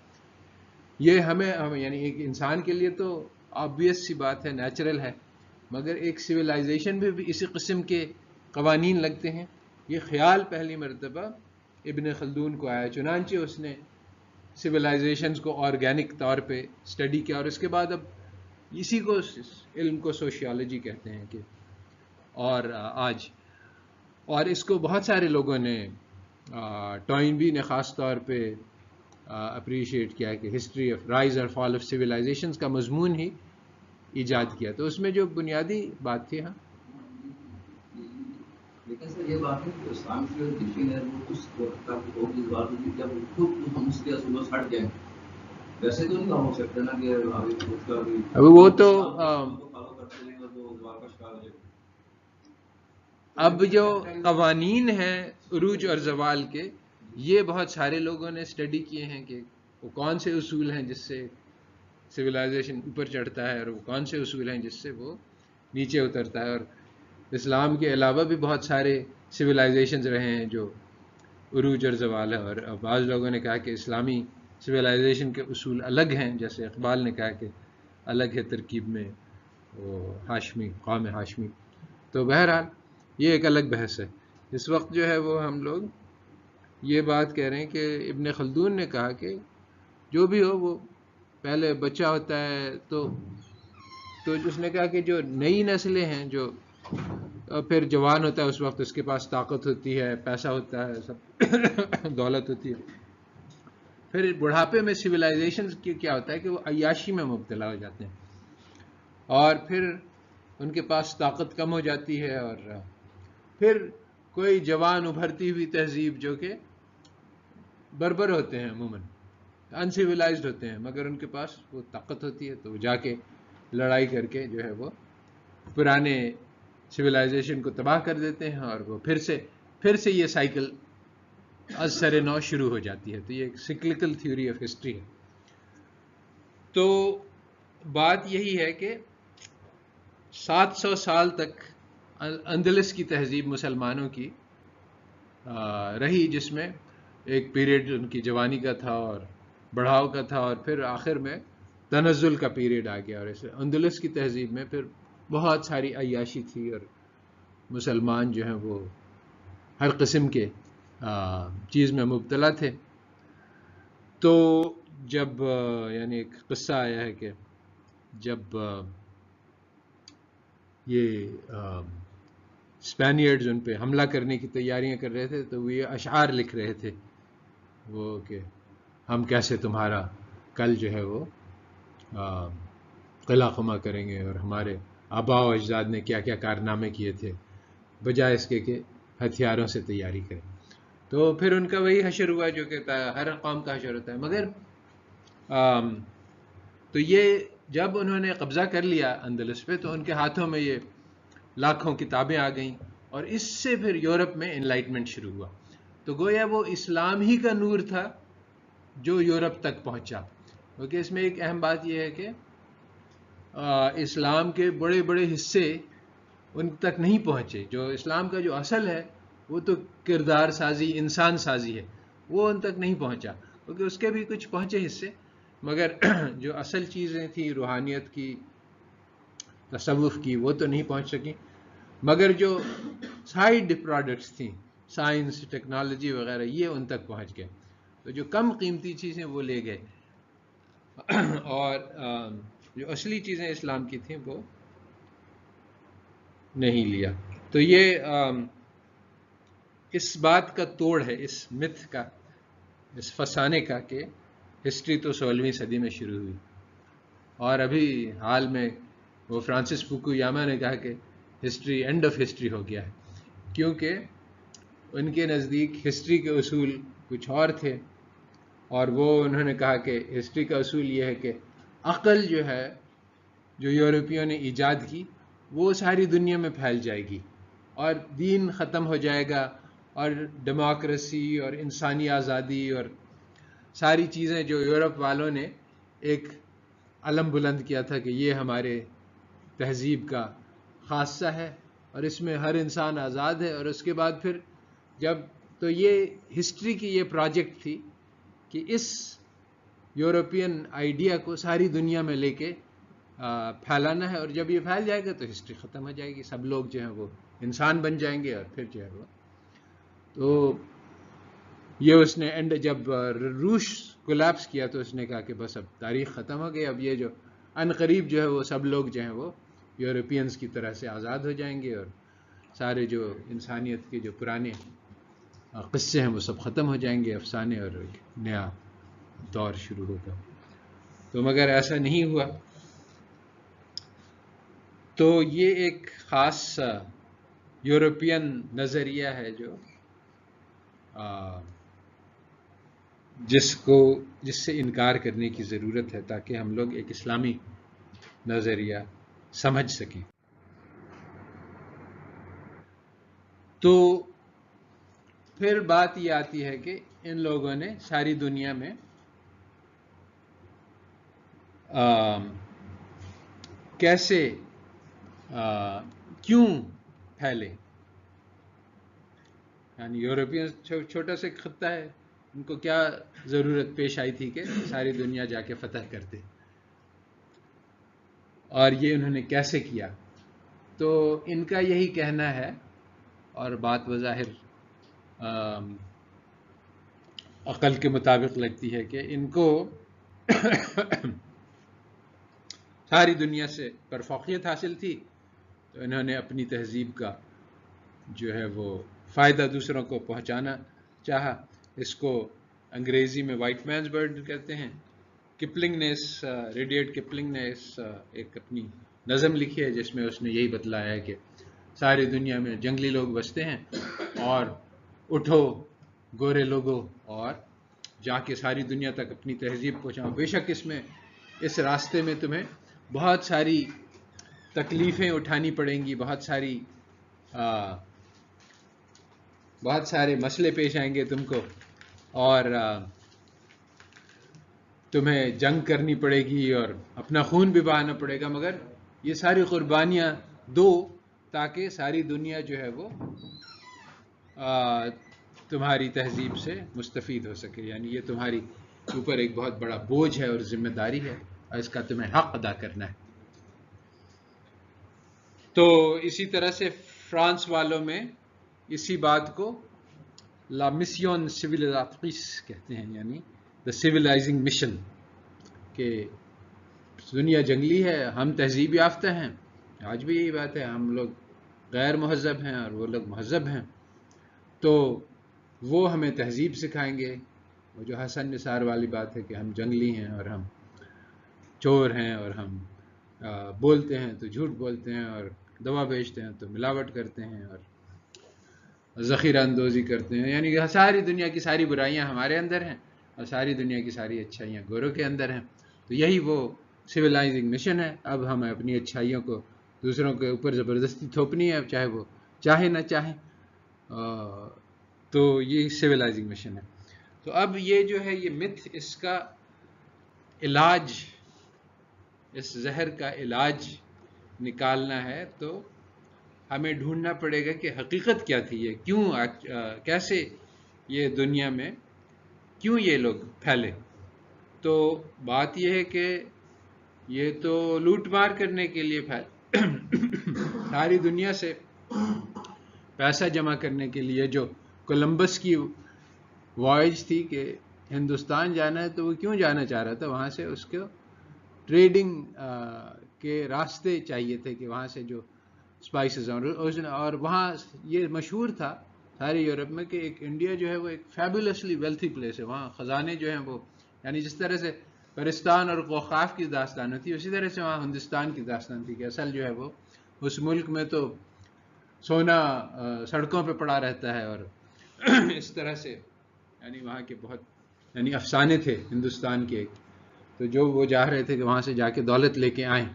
یہ ہمیں یعنی ایک انسان کے لیے تو آبویس سی بات ہے، نیچرل ہے، مگر ایک سویلائزیشن میں بھی اسی قسم کے قوانین لگتے ہیں. یہ خیال پہلی مرتبہ ابن خلدون کو آیا، چنانچہ اس نے سویلائزیشنز کو آرگینک طور پہ اسٹڈی کیا، اور اس کے بعد اب اسی کو علم کو سوشیالوجی کہتے ہیں کہ. اور آج اور اس کو بہت سارے لوگوں نے، ٹوائنبی نے خاص طور پہ اپریشیٹ کیا کہ ہسٹری آف رائز اور فال آف سویلائزیشنز کا مضمون ہی ایجاد کیا. تو اس میں جو بنیادی بات تھی. ہاں لیکن سر یہ بات ہے کہ اسلام کی جو ٹیچنگ ہے وہ اس وقت تک ہوگی، اس بات کی جب خود ہم اس کے اصولوں سے ہٹ جائیں. ویسے تو نہیں ہو سکتا نا کہ ابھی وہ تو فالو کرتے رہیں اور وہ اس بات کا شکار ہو جائے. اب جو قوانین ہیں عروج اور زوال کے، یہ بہت سارے لوگوں نے اسٹڈی کیے ہیں کہ وہ کون سے اصول ہیں جس سے سویلائزیشن اوپر چڑھتا ہے، اور وہ کون سے اصول ہیں جس سے وہ نیچے اترتا ہے. اور اسلام کے علاوہ بھی بہت سارے سویلائزیشنز رہے ہیں جو عروج اور زوال ہے. اور بعض لوگوں نے کہا کہ اسلامی سویلائزیشن کے اصول الگ ہیں، جیسے اقبال نے کہا کہ الگ ہے ترکیب میں وہ ہاشمی، قوم ہاشمی. تو بہرحال یہ ایک الگ بحث ہے. اس وقت جو ہے وہ ہم لوگ یہ بات کہہ رہے ہیں کہ ابن خلدون نے کہا کہ جو بھی ہو، وہ پہلے بچہ ہوتا ہے تو اس نے کہا کہ جو نئی نسلیں ہیں، جو پھر جوان ہوتا ہے، اس وقت اس کے پاس طاقت ہوتی ہے، پیسہ ہوتا ہے، سب دولت ہوتی ہے. پھر بڑھاپے میں سویلائزیشن کیا ہوتا ہے کہ وہ عیاشی میں مبتلا ہو جاتے ہیں، اور پھر ان کے پاس طاقت کم ہو جاتی ہے، اور پھر کوئی جوان ابھرتی ہوئی تہذیب جو کہ بربر ہوتے ہیں، عموماً انسیولائزڈ ہوتے ہیں، مگر ان کے پاس وہ طاقت ہوتی ہے، تو وہ جا کے لڑائی کر کے جو ہے وہ پرانے سویلائزیشن کو تباہ کر دیتے ہیں، اور وہ پھر سے یہ سائیکل از سر نو شروع ہو جاتی ہے. تو یہ ایک سکلکل تھیوری آف ہسٹری ہے. تو بات یہی ہے کہ 700 سال تک اندلس کی تہذیب مسلمانوں کی رہی، جس میں ایک پیریڈ ان کی جوانی کا تھا اور بڑھاؤ کا تھا، اور پھر آخر میں تنزل کا پیریڈ آ گیا. اور اس اندلس کی تہذیب میں پھر بہت ساری عیاشی تھی، اور مسلمان جو ہیں وہ ہر قسم کے چیز میں مبتلا تھے. تو جب یعنی ایک قصہ آیا ہے کہ جب یہ اسپینیئرڈز ان پہ حملہ کرنے کی تیاریاں کر رہے تھے، تو وہ یہ اشعار لکھ رہے تھے وہ کہ ہم کیسے تمہارا کل جو ہے وہ قلعہ خما کریں گے، اور ہمارے آباء و اجداد نے کیا کیا کارنامے کیے تھے، بجائے اس کے کہ ہتھیاروں سے تیاری کریں. تو پھر ان کا وہی حشر ہوا جو کہ ہر قوم کا حشر ہوتا ہے. مگر تو یہ جب انہوں نے قبضہ کر لیا اندلس پہ، تو ان کے ہاتھوں میں یہ لاکھوں کتابیں آ گئیں، اور اس سے پھر یورپ میں انلائٹمنٹ شروع ہوا. تو گویا وہ اسلام ہی کا نور تھا جو یورپ تک پہنچا. کیونکہ اس میں ایک اہم بات یہ ہے کہ اسلام کے بڑے بڑے حصے ان تک نہیں پہنچے. جو اسلام کا جو اصل ہے وہ تو کردار سازی، انسان سازی ہے، وہ ان تک نہیں پہنچا. کیونکہ اس کے بھی کچھ پہنچے حصے، مگر جو اصل چیزیں تھیں روحانیت کی، تصوف کی، وہ تو نہیں پہنچ سکیں. مگر جو سائیڈ پروڈکٹس تھیں، سائنس، ٹیکنالوجی وغیرہ، یہ ان تک پہنچ گئے. تو جو کم قیمتی چیزیں وہ لے گئے، اور جو اصلی چیزیں اسلام کی تھیں وہ نہیں لیا. تو یہ اس بات کا توڑ ہے، اس متھ کا، اس فسانے کا، کہ ہسٹری تو 16ویں صدی میں شروع ہوئی. اور ابھی حال میں وہ فرانسس فوکویاما نے کہا کہ ہسٹری اینڈ آف ہسٹری ہو گیا ہے، کیونکہ ان کے نزدیک ہسٹری کے اصول کچھ اور تھے، اور وہ انہوں نے کہا کہ ہسٹری کا اصول یہ ہے کہ عقل جو ہے جو یورپیوں نے ایجاد کی وہ ساری دنیا میں پھیل جائے گی اور دین ختم ہو جائے گا اور ڈیموکریسی اور انسانی آزادی اور ساری چیزیں جو یورپ والوں نے ایک علم بلند کیا تھا کہ یہ ہمارے تہذیب کا خاصہ ہے اور اس میں ہر انسان آزاد ہے. اور اس کے بعد پھر جب تو یہ ہسٹری کی یہ پروجیکٹ تھی کہ اس یورپین آئیڈیا کو ساری دنیا میں لے کے پھیلانا ہے, اور جب یہ پھیل جائے گا تو ہسٹری ختم ہو جائے گی, سب لوگ جو ہیں وہ انسان بن جائیں گے اور پھر جو ہے وہ تو یہ اس نے اینڈ جب روس کولیپس کیا تو اس نے کہا کہ بس اب تاریخ ختم ہو گئی, اب یہ جو ان قریب جو ہے وہ سب لوگ جو ہیں وہ یورپینز کی طرح سے آزاد ہو جائیں گے اور سارے جو انسانیت کے جو پرانے قصے ہیں وہ سب ختم ہو جائیں گے, افسانے, اور ایک نیا دور شروع ہوگا. تو مگر ایسا نہیں ہوا. تو یہ ایک خاص یورپین نظریہ ہے جو جس سے انکار کرنے کی ضرورت ہے تاکہ ہم لوگ ایک اسلامی نظریہ سمجھ سکیں. تو پھر بات یہ آتی ہے کہ ان لوگوں نے ساری دنیا میں کیسے کیوں پھیلے, یعنی یورپین چھوٹا سا خطہ ہے, ان کو کیا ضرورت پیش آئی تھی کہ ساری دنیا جا کے فتح کرتے, اور یہ انہوں نے کیسے کیا. تو ان کا یہی کہنا ہے, اور بات بظاہر عقل کے مطابق لگتی ہے, کہ ان کو ساری دنیا سے پر فوقیت حاصل تھی, تو انہوں نے اپنی تہذیب کا جو ہے وہ فائدہ دوسروں کو پہنچانا چاہا. اس کو انگریزی میں وائٹ مینز برڈ کہتے ہیں. کپلنگ نے ریڈیٹ کپلنگ نے ایک اپنی نظم لکھی ہے جس میں اس نے یہی بتلایا ہے کہ ساری دنیا میں جنگلی لوگ بستے ہیں, اور اٹھو گورے لوگوں اور جا کے ساری دنیا تک اپنی تہذیب پہنچاؤ. بے شک اس راستے میں تمہیں بہت ساری تکلیفیں اٹھانی پڑیں گی, بہت سارے مسئلے پیش آئیں گے تم کو, اور تمہیں جنگ کرنی پڑے گی اور اپنا خون بھی بہانا پڑے گا, مگر یہ ساری قربانیاں دو تاکہ ساری دنیا جو ہے وہ تمہاری تہذیب سے مستفید ہو سکے. یعنی یہ تمہاری اوپر ایک بہت بڑا بوجھ ہے اور ذمہ داری ہے, اور اس کا تمہیں حق ادا کرنا ہے. تو اسی طرح سے فرانس والوں میں اسی بات کو لا میسیون سیویلیزاتریس کہتے ہیں, یعنی دا سیویلائزنگ مشن, کہ دنیا جنگلی ہے, ہم تہذیب یافتہ ہیں. آج بھی یہی بات ہے, ہم لوگ غیر مہذب ہیں اور وہ لوگ مہذب ہیں, تو وہ ہمیں تہذیب سکھائیں گے. وہ جو حسن نثار والی بات ہے کہ ہم جنگلی ہیں اور ہم چور ہیں اور ہم بولتے ہیں تو جھوٹ بولتے ہیں, اور دوا بیچتے ہیں تو ملاوٹ کرتے ہیں, اور ذخیرہ اندوزی کرتے ہیں. یعنی ساری دنیا کی ساری برائیاں ہمارے اندر ہیں اور ساری دنیا کی ساری اچھائیاں گوروں کے اندر ہیں. تو یہی وہ سویلائزنگ مشن ہے. اب ہمیں اپنی اچھائیوں کو دوسروں کے اوپر زبردستی تھوپنی ہے, چاہے وہ چاہے نہ چاہیں. تو یہ سویلائزنگ مشن ہے. تو اب یہ جو ہے یہ متھ, اس کا علاج, اس زہر کا علاج نکالنا ہے, تو ہمیں ڈھونڈنا پڑے گا کہ حقیقت کیا تھی, یہ کیوں کیسے یہ دنیا میں کیوں یہ لوگ پھیلے. تو بات یہ ہے کہ یہ تو لوٹ مار کرنے کے لیے ساری دنیا سے پیسہ جمع کرنے کے لیے. جو کولمبس کی وائج تھی کہ ہندوستان جانا ہے, تو وہ کیوں جانا چاہ رہا تھا, وہاں سے اس کو ٹریڈنگ کے راستے چاہیے تھے, کہ وہاں سے جو اسپائسز اور وہاں یہ مشہور تھا سارے یورپ میں کہ ایک انڈیا جو ہے وہ ایک فیبولسلی ویلتھی پلیس ہے. وہاں خزانے جو ہیں وہ, یعنی جس طرح سے پرستان اور کوخاف کی داستان ہوتی ہے, اسی طرح سے وہاں ہندوستان کی داستان تھی کہ اصل جو ہے وہ اس ملک میں تو سونا سڑکوں پہ پڑا رہتا ہے, اور اس طرح سے یعنی وہاں کے بہت یعنی افسانے تھے ہندوستان کے ایک، تو جو وہ چاہ رہے تھے کہ وہاں سے جا کے دولت لے کے آئیں،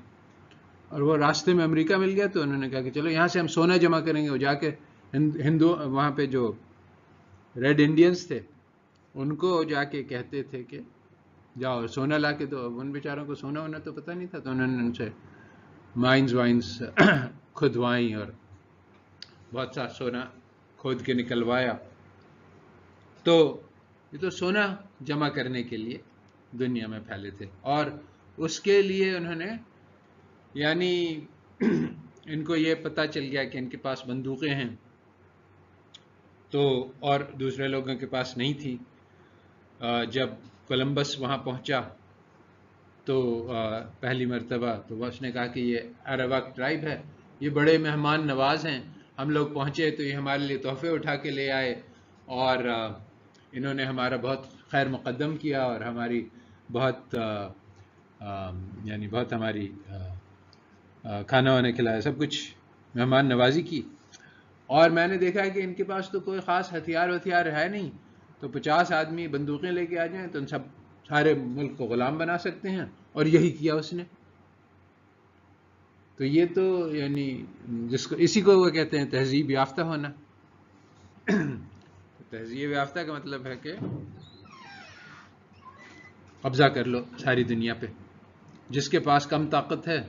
اور وہ راستے میں امریکہ مل گیا تو انہوں نے کہا کہ چلو یہاں سے ہم سونا جمع کریں گے. وہ جا کے ہندو وہاں پہ جو ریڈ انڈینز تھے ان کو جا کے کہتے تھے کہ جاؤ سونا لا کے دو. اب ان بیچاروں کو سونا ہونا تو پتہ نہیں تھا، تو انہوں نے ان سے مائنز وائنز کھدوائیں اور بہت سا سونا کھود کے نکلوایا. تو یہ تو سونا جمع کرنے کے لیے دنیا میں پھیلے تھے، اور اس کے لیے انہوں نے یعنی ان کو یہ پتہ چل گیا کہ ان کے پاس بندوقیں ہیں تو، اور دوسرے لوگوں کے پاس نہیں تھی. جب کولمبس وہاں پہنچا تو پہلی مرتبہ تو اس نے کہا کہ یہ اراواک ٹرائب ہے، یہ بڑے مہمان نواز ہیں، ہم لوگ پہنچے تو یہ ہمارے لیے تحفے اٹھا کے لے آئے، اور انہوں نے ہمارا بہت خیر مقدم کیا اور ہماری بہت یعنی بہت ہماری کھانا وانا کھلایا، سب کچھ مہمان نوازی کی. اور میں نے دیکھا کہ ان کے پاس تو کوئی خاص ہتھیار ہے نہیں، تو 50 آدمی بندوقیں لے کے آ جائیں تو ان سب سارے ملک کو غلام بنا سکتے ہیں، اور یہی کیا اس نے. تو یہ تو یعنی جس کو اسی کو وہ کہتے ہیں تہذیب یافتہ ہونا. تہذیب یافتہ کا مطلب ہے کہ قبضہ کر لو ساری دنیا پہ، جس کے پاس کم طاقت ہے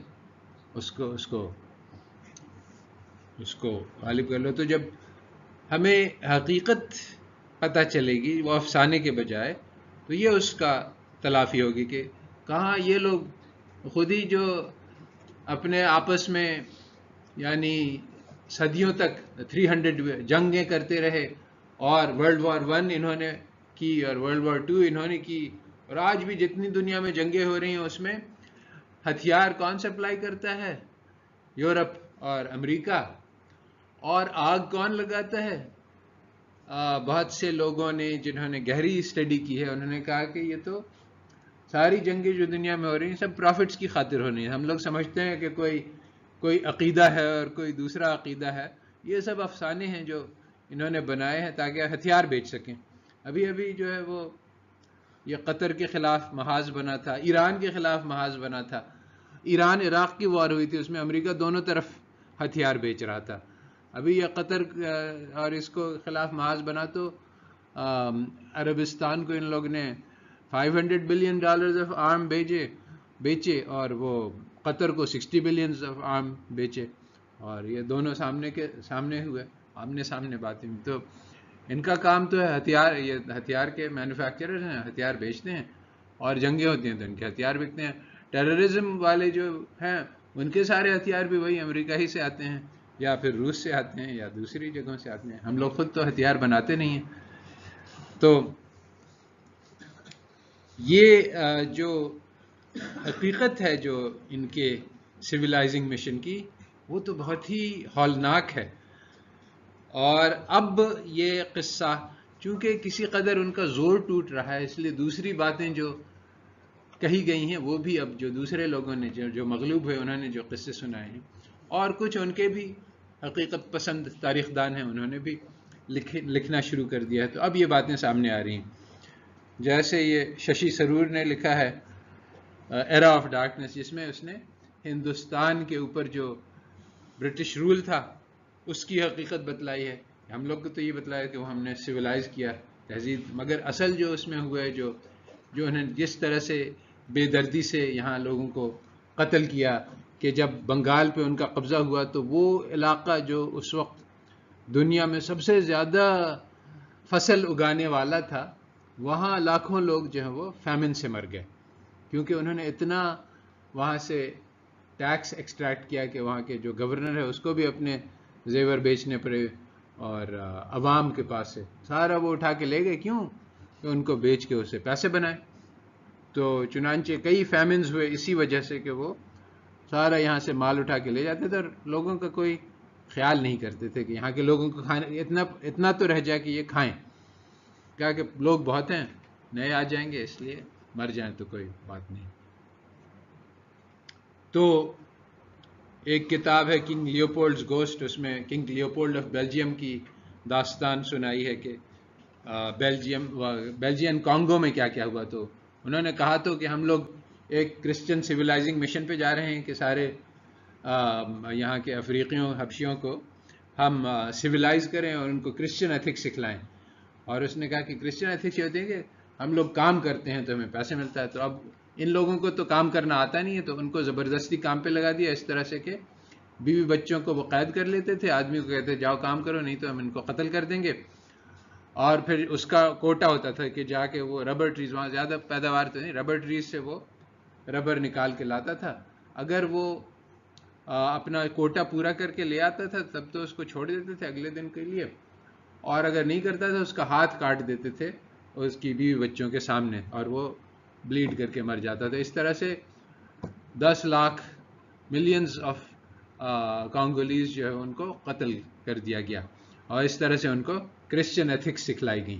اس کو غالب کر لو. تو جب ہمیں حقیقت پتہ چلے گی وہ افسانے کے بجائے، تو یہ اس کا تلافی ہوگی کہ کہاں یہ لوگ خود ہی جو اپنے آپس میں یعنی صدیوں تک 300 جنگیں کرتے رہے، اور ورلڈ وار 1 انہوں نے کی اور ورلڈ وار 2 انہوں نے کی، اور آج بھی جتنی دنیا میں جنگیں ہو رہی ہیں اس میں ہتھیار کون سپلائی کرتا ہے؟ یورپ اور امریکہ. اور آگ کون لگاتا ہے؟ بہت سے لوگوں نے جنہوں نے گہری اسٹڈی کی ہے انہوں نے کہا کہ یہ تو ساری جنگیں جو دنیا میں ہو رہی ہیں سب پروفٹس کی خاطر ہونی ہیں. ہم لوگ سمجھتے ہیں کہ کوئی عقیدہ ہے اور کوئی دوسرا عقیدہ ہے، یہ سب افسانے ہیں جو انہوں نے بنائے ہیں تاکہ ہتھیار بیچ سکیں. ابھی جو ہے وہ یہ قطر کے خلاف محاذ بنا تھا، ایران کے خلاف محاذ بنا تھا. ایران عراق کی وار ہوئی تھی، اس میں امریکہ دونوں طرف ہتھیار بیچ رہا تھا. ابھی یہ قطر اور اس کو خلاف محاذ بنا تو عربستان کو ان لوگ نے $500 بلین آف آرم بیچے، اور وہ قطر کو $60 بلین آف آرم بیچے، اور یہ دونوں سامنے ہوئے، آمنے سامنے باتیں. تو ان کا کام تو ہے یہ ہتھیار کے مینوفیکچرر ہیں، ہتھیار بیچتے ہیں، اور جنگیں ہوتی ہیں تو ان کے ہتھیار بکتے ہیں. ٹیررزم والے جو ہیں ان کے سارے ہتھیار بھی وہی امریکہ ہی سے آتے ہیں، یا پھر روس سے آتے ہیں، یا دوسری جگہوں سے آتے ہیں. ہم لوگ خود تو ہتھیار بناتے نہیں ہیں. تو یہ جو حقیقت ہے جو ان کے سویلائزنگ مشن کی، وہ تو بہت ہی ہولناک ہے. اور اب یہ قصہ چونکہ کسی قدر ان کا زور ٹوٹ رہا ہے، اس لیے دوسری باتیں جو کہی گئی ہیں وہ بھی اب جو دوسرے لوگوں نے جو مغلوب ہوئے انہوں نے جو قصے سنائے ہیں، اور کچھ ان کے بھی حقیقت پسند تاریخ دان ہیں انہوں نے بھی لکھنا شروع کر دیا ہے. تو اب یہ باتیں سامنے آ رہی ہیں. جیسے یہ ششی تھرور نے لکھا ہے ایرا آف ڈارکنیس، جس میں اس نے ہندوستان کے اوپر جو برٹش رول تھا اس کی حقیقت بتلائی ہے. ہم لوگ کو تو یہ بتلایا کہ وہ ہم نے سویلائز کیا تہذیب، مگر اصل جو اس میں ہوا ہے جو انہیں جس طرح سے بے دردی سے یہاں لوگوں کو قتل کیا، کہ جب بنگال پہ ان کا قبضہ ہوا تو وہ علاقہ جو اس وقت دنیا میں سب سے زیادہ فصل اگانے والا تھا، وہاں لاکھوں لوگ جو ہیں وہ فیمن سے مر گئے، کیونکہ انہوں نے اتنا وہاں سے ٹیکس ایکسٹریکٹ کیا کہ وہاں کے جو گورنر ہے اس کو بھی اپنے زیور بیچنے پڑے، اور عوام کے پاس سے سارا وہ اٹھا کے لے گئے. کیوں؟ کہ ان کو بیچ کے اسے پیسے بنائے. تو چنانچہ کئی فیمنز ہوئے اسی وجہ سے کہ وہ سارا یہاں سے مال اٹھا کے لے جاتے تھے، اور لوگوں کا کوئی خیال نہیں کرتے تھے کہ یہاں کے لوگوں کو کھانے اتنا تو رہ جائے کہ یہ کھائیں. کیا کہ لوگ بہت ہیں، نئے آ جائیں گے، اس لیے مر جائیں تو کوئی بات نہیں. تو ایک کتاب ہے کنگ لیوپولڈز گوسٹ، اس میں کنگ لیوپولڈ آف بیلجیم کی داستان سنائی ہے کہ بیلجین کانگو میں کیا کیا ہوا. تو انہوں نے کہا تو کہ ہم لوگ ایک کرسچن سویلائزنگ مشن پہ جا رہے ہیں کہ سارے یہاں کے افریقیوں حبشیوں کو ہم سویلائز کریں اور ان کو کرسچن ایتھکس سکھلائیں. اور اس نے کہا کہ کرسچن ایتھکس یہ ہوتے ہیں کہ ہم لوگ کام کرتے ہیں تو ہمیں پیسے ملتا ہے. تو اب ان لوگوں کو تو کام کرنا آتا نہیں ہے, تو ان کو زبردستی کام پہ لگا دیا اس طرح سے کہ بیوی بچوں کو وہ قید کر لیتے تھے, آدمی کو کہتے جاؤ کام کرو نہیں تو ہم ان کو قتل کر دیں گے. اور پھر اس کا کوٹا ہوتا تھا کہ جا کے وہ ربر ٹریز, وہاں زیادہ پیداوار تو نہیں, ربر ٹریز سے وہ ربر نکال کے لاتا تھا. اگر وہ اپنا کوٹا پورا کر کے لے آتا تھا تب تو اس کو چھوڑ دیتے تھے اگلے دن کے لیے, اور اگر نہیں کرتا تھا اس کا ہاتھ کاٹ دیتے تھے اس کی بیوی بچوں کے سامنے, اور وہ بلیڈ کر کے مر جاتا تھا. اس طرح سے 10 لاکھ ملینز آف کانگولیز جو ہے ان کو قتل کر دیا گیا, اور اس طرح سے ان کو کرسچن ایتھکس سکھلائی گئی.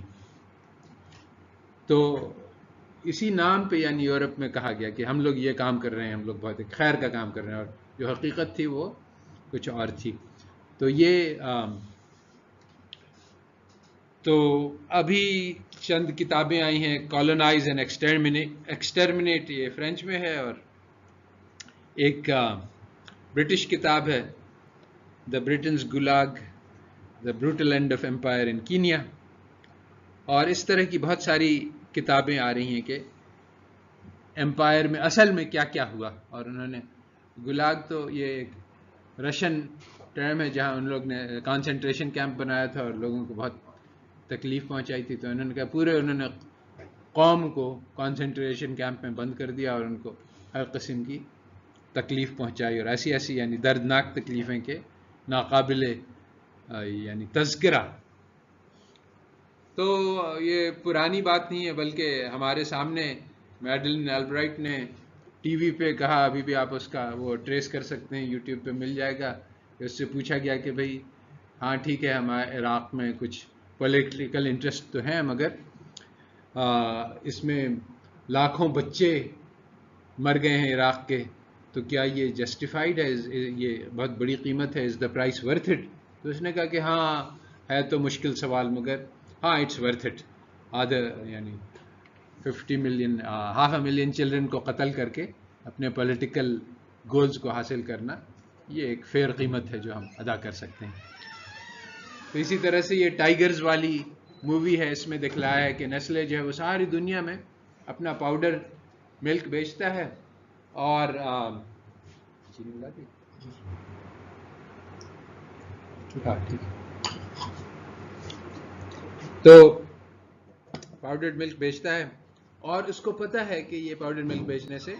تو اسی نام پہ یعنی یورپ میں کہا گیا کہ ہم لوگ یہ کام کر رہے ہیں, ہم لوگ بہت خیر کا کام کر رہے ہیں, اور جو حقیقت تھی وہ کچھ اور تھی. تو یہ تو ابھی چند کتابیں آئی ہیں, کالونائز اینڈ ایکسٹرمنیٹ, یہ فرینچ میں ہے, اور ایک برٹش کتاب ہے the Britain's gulag, the brutal end of empire in Kenya. اور اس طرح کی بہت ساری کتابیں آ رہی ہیں کہ ایمپائر میں اصل میں کیا کیا ہوا. اور انہوں نے گولاگ تو یہ ایک رشین ٹرم ہے جہاں ان لوگ نے کانسنٹریشن کیمپ بنایا تھا اور لوگوں کو بہت تکلیف پہنچائی تھی. تو انہوں نے کہا انہوں نے قوم کو کانسنٹریشن کیمپ میں بند کر دیا اور ان کو ہر قسم کی تکلیف پہنچائی, اور ایسی ایسی یعنی دردناک تکلیفیں کہ ناقابل یعنی تذکرہ. تو یہ پرانی بات نہیں ہے بلکہ ہمارے سامنے میڈلن البرائٹ نے ٹی وی پہ کہا, ابھی بھی آپ اس کا وہ ٹریس کر سکتے ہیں, یوٹیوب پہ مل جائے گا. اس سے پوچھا گیا کہ بھئی ہاں ٹھیک ہے ہمارے عراق میں کچھ پولیٹیکل انٹرسٹ تو ہیں, مگر اس میں لاکھوں بچے مر گئے ہیں عراق کے, تو کیا یہ جسٹیفائڈ ہے, یہ بہت بڑی قیمت ہے, از دا پرائس ورتھ اٹ. تو اس نے کہا کہ ہاں ہے تو مشکل سوال, مگر ہاں اٹس ورتھ اٹ. یعنی 50 ملین, 500,000 چلڈرن کو قتل کر کے اپنے پولیٹیکل گولز کو حاصل کرنا, یہ ایک فیئر قیمت ہے جو ہم ادا کر سکتے ہیں. تو اسی طرح سے یہ ٹائیگرز والی مووی ہے, اس میں دکھلایا ہے کہ نیسلے جو ہے وہ ساری دنیا میں اپنا پاؤڈر ملک بیچتا ہے, اور تو پاؤڈرڈ ملک بیچتا ہے, اور اس کو پتا ہے کہ یہ پاؤڈر ملک بیچنے سے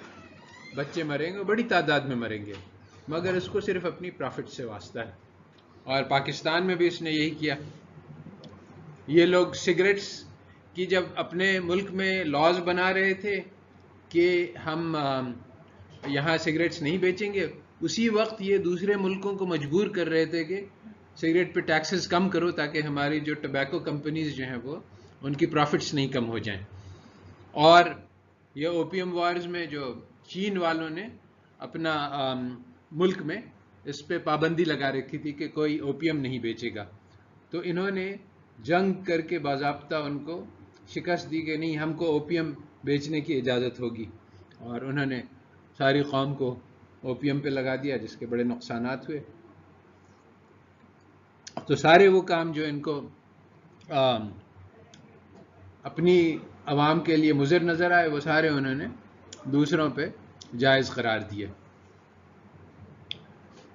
بچے مریں گے, بڑی تعداد میں مریں گے, مگر اس کو صرف اپنی پروفٹ سے واسطہ ہے. اور پاکستان میں بھی اس نے یہی کیا. یہ لوگ سگریٹس کی جب اپنے ملک میں لاز بنا رہے تھے کہ ہم یہاں سگریٹس نہیں بیچیں گے, اسی وقت یہ دوسرے ملکوں کو مجبور کر رہے تھے کہ سگریٹ پہ ٹیکسز کم کرو تاکہ ہماری جو ٹبیکو کمپنیز جو ہیں وہ ان کی پروفٹس نہیں کم ہو جائیں. اور یہ اوپیم وارز میں جو چین والوں نے اپنا ملک میں اس پہ پابندی لگا رکھی تھی کہ کوئی اوپیم نہیں بیچے گا, تو انہوں نے جنگ کر کے باضابطہ ان کو شکست دی کہ نہیں ہم کو اوپیم بیچنے کی اجازت ہوگی, اور انہوں نے ساری قوم کو اوپیم پہ لگا دیا جس کے بڑے نقصانات ہوئے. تو سارے وہ کام جو ان کو اپنی عوام کے لیے مضر نظر آئے وہ سارے انہوں نے دوسروں پہ جائز قرار دیے.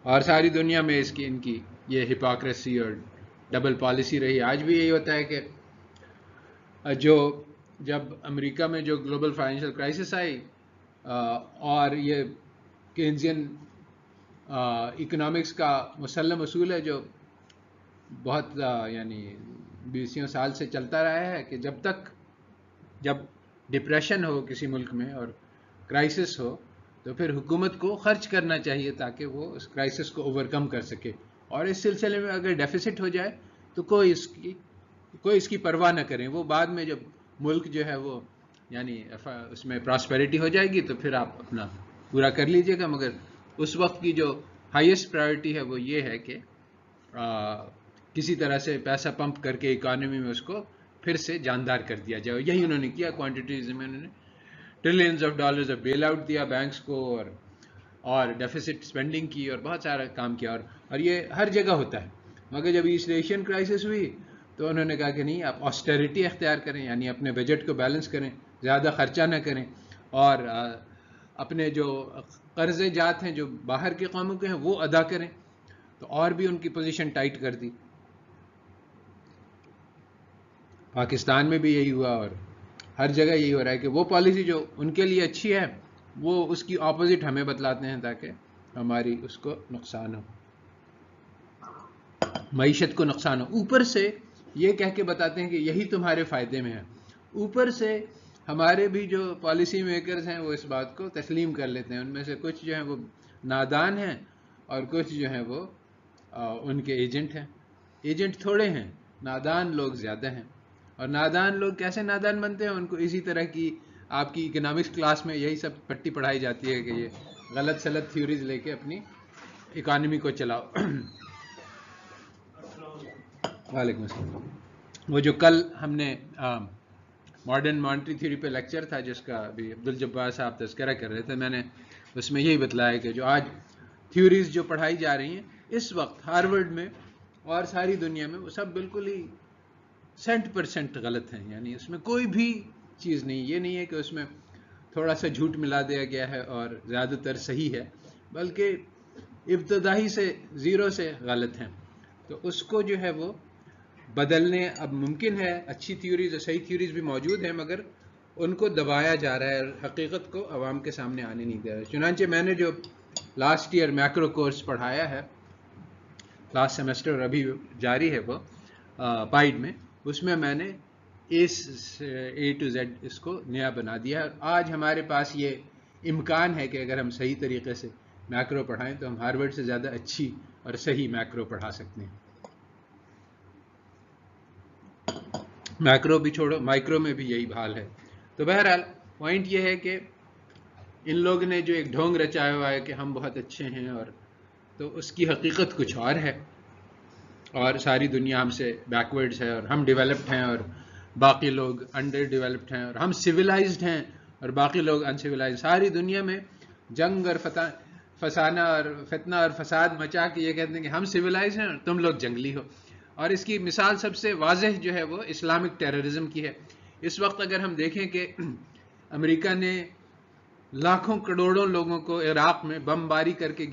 اور ساری دنیا میں ان کی یہ ہپوکریسی اور ڈبل پالیسی رہی. آج بھی یہی ہوتا ہے کہ جب امریکہ میں جو گلوبل فائنینشیل کرائسس آئی اور یہ کینزین اکنامکس کا مسلم اصول ہے جو بہت یعنی 20 سال سے چلتا رہا ہے کہ جب ڈپریشن ہو کسی ملک میں اور کرائسس ہو تو پھر حکومت کو خرچ کرنا چاہیے تاکہ وہ اس کرائسس کو اوورکم کر سکے, اور اس سلسلے میں اگر ڈیفیسٹ ہو جائے تو کوئی اس کی پرواہ نہ کریں. وہ بعد میں جب ملک جو ہے وہ یعنی اس میں پراسپیرٹی ہو جائے گی تو پھر آپ اپنا پورا کر لیجئے گا, مگر اس وقت کی جو ہائیسٹ پرائیورٹی ہے وہ یہ ہے کہ کسی طرح سے پیسہ پمپ کر کے اکانومی میں اس کو پھر سے جاندار کر دیا جائے. یہی انہوں نے کیا. کوانٹیٹیز میں انہوں نے trillions of dollars of bail out دیا بینکس کو, اور ڈیفیسٹ اسپینڈنگ کی, اور بہت سارا کام کیا. اور یہ ہر جگہ ہوتا ہے. مگر جب ایسٹ ایشین کرائسس ہوئی تو انہوں نے کہا کہ نہیں, آپ آسٹیریٹی اختیار کریں, یعنی اپنے بجٹ کو بیلنس کریں, زیادہ خرچہ نہ کریں, اور اپنے جو قرضے جات ہیں جو باہر کے قوموں کے ہیں وہ ادا کریں. تو اور بھی ان کی پوزیشن ٹائٹ کر دی. پاکستان میں بھی یہی ہوا, اور ہر جگہ یہی ہو رہا ہے کہ وہ پالیسی جو ان کے لیے اچھی ہے وہ اس کی اپوزٹ ہمیں بتلاتے ہیں تاکہ ہماری اس کو نقصان ہو, معیشت کو نقصان ہو. اوپر سے یہ کہہ کے بتاتے ہیں کہ یہی تمہارے فائدے میں ہے. اوپر سے ہمارے بھی جو پالیسی میکرز ہیں وہ اس بات کو تسلیم کر لیتے ہیں. ان میں سے کچھ جو ہیں وہ نادان ہیں, اور کچھ جو ہیں وہ ان کے ایجنٹ ہیں. ایجنٹ تھوڑے ہیں, نادان لوگ زیادہ ہیں. اور نادان لوگ کیسے نادان بنتے ہیں؟ ان کو اسی طرح کی آپ کی اکنامکس کلاس میں یہی سب پٹی پڑھائی جاتی ہے کہ یہ غلط سلط تھیوریز لے کے اپنی اکانومی کو چلاؤ. وعلیکم السلام. وہ جو کل ہم نے ماڈرن مانیٹری تھیوری پہ لیکچر تھا جس کا ابھی عبدالجبار صاحب تذکرہ کر رہے تھے, میں نے اس میں یہی بتلایا کہ جو آج تھیوریز جو پڑھائی جا رہی ہیں اس وقت ہارورڈ میں اور ساری دنیا میں, وہ سب بالکل ہی 100% غلط ہیں. یعنی اس میں کوئی بھی چیز نہیں, یہ نہیں ہے کہ اس میں تھوڑا سا جھوٹ ملا دیا گیا ہے اور زیادہ تر صحیح ہے, بلکہ ابتدائی سے زیرو سے غلط ہیں. تو اس کو جو ہے وہ بدلنے اب ممکن ہے. اچھی تھیوریز اور صحیح تھیوریز بھی موجود ہیں, مگر ان کو دبایا جا رہا ہے اور حقیقت کو عوام کے سامنے آنے نہیں دے رہا ہے. چنانچہ میں نے جو لاسٹ ایئر میکرو کورس پڑھایا ہے, لاسٹ سیمسٹر, اور ابھی جاری ہے وہ پائڈ میں, اس میں نے اے ٹو زیڈ اس کو نیا بنا دیا ہے. اور آج ہمارے پاس یہ امکان ہے کہ اگر ہم صحیح طریقے سے میکرو پڑھائیں تو ہم ہارورڈ سے زیادہ اچھی اور صحیح میکرو پڑھا سکتے ہیں. میکرو بھی چھوڑو, مائکرو میں بھی یہی حال ہے. تو بہرحال پوائنٹ یہ ہے کہ ان لوگ نے جو ایک ڈھونگ رچایا ہوا ہے کہ ہم بہت اچھے ہیں, اور تو اس کی حقیقت کچھ اور ہے, اور ساری دنیا ہم سے بیکورڈز ہے, اور ہم ڈیولپڈ ہیں اور باقی لوگ انڈر ڈیولپڈ ہیں, اور ہم سویلائزڈ ہیں اور باقی لوگ انسویلائزڈ. ساری دنیا میں جنگ اور فسانہ اور فتنہ اور فساد مچا کے یہ کہتے ہیں کہ ہم سویلائزڈ ہیں اور تم لوگ جنگلی ہو. اور اس کی مثال سب سے واضح جو ہے وہ اسلامک ٹیررزم کی ہے. اس وقت اگر ہم دیکھیں کہ امریکہ نے لاکھوں کروڑوں لوگوں کو عراق میں بمباری کر کے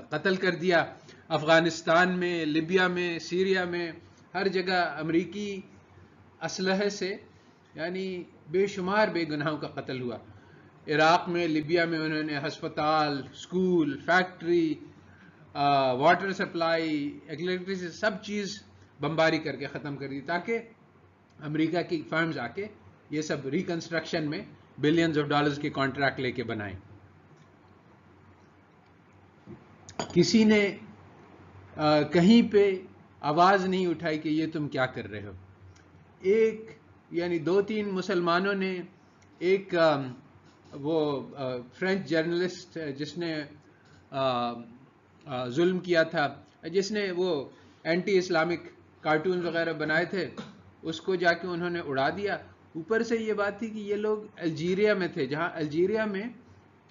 قتل کر دیا, افغانستان میں, لیبیا میں, سیریا میں, ہر جگہ امریکی اسلحے سے یعنی بے شمار بے گناہوں کا قتل ہوا. عراق میں, لیبیا میں انہوں نے ہسپتال, school, factory, water supply, electricity, سب چیز بمباری کر کے ختم کر دی, تاکہ امریکہ کی فرمز آ کے یہ سب ریکنسٹرکشن میں بلینز آف ڈالرز کے کانٹریکٹ لے کے بنائیں. کسی نے کہیں پہ آواز نہیں اٹھائی کہ یہ تم کیا کر رہے ہو. ایک یعنی 2-3 مسلمانوں نے, ایک وہ فرینچ جرنلسٹ جس نے ظلم کیا تھا, جس نے وہ اینٹی اسلامک کارٹون وغیرہ بنائے تھے, اس کو جا کے انہوں نے اڑا دیا. اوپر سے یہ بات تھی کہ یہ لوگ الجیریا میں تھے, جہاں الجیریا میں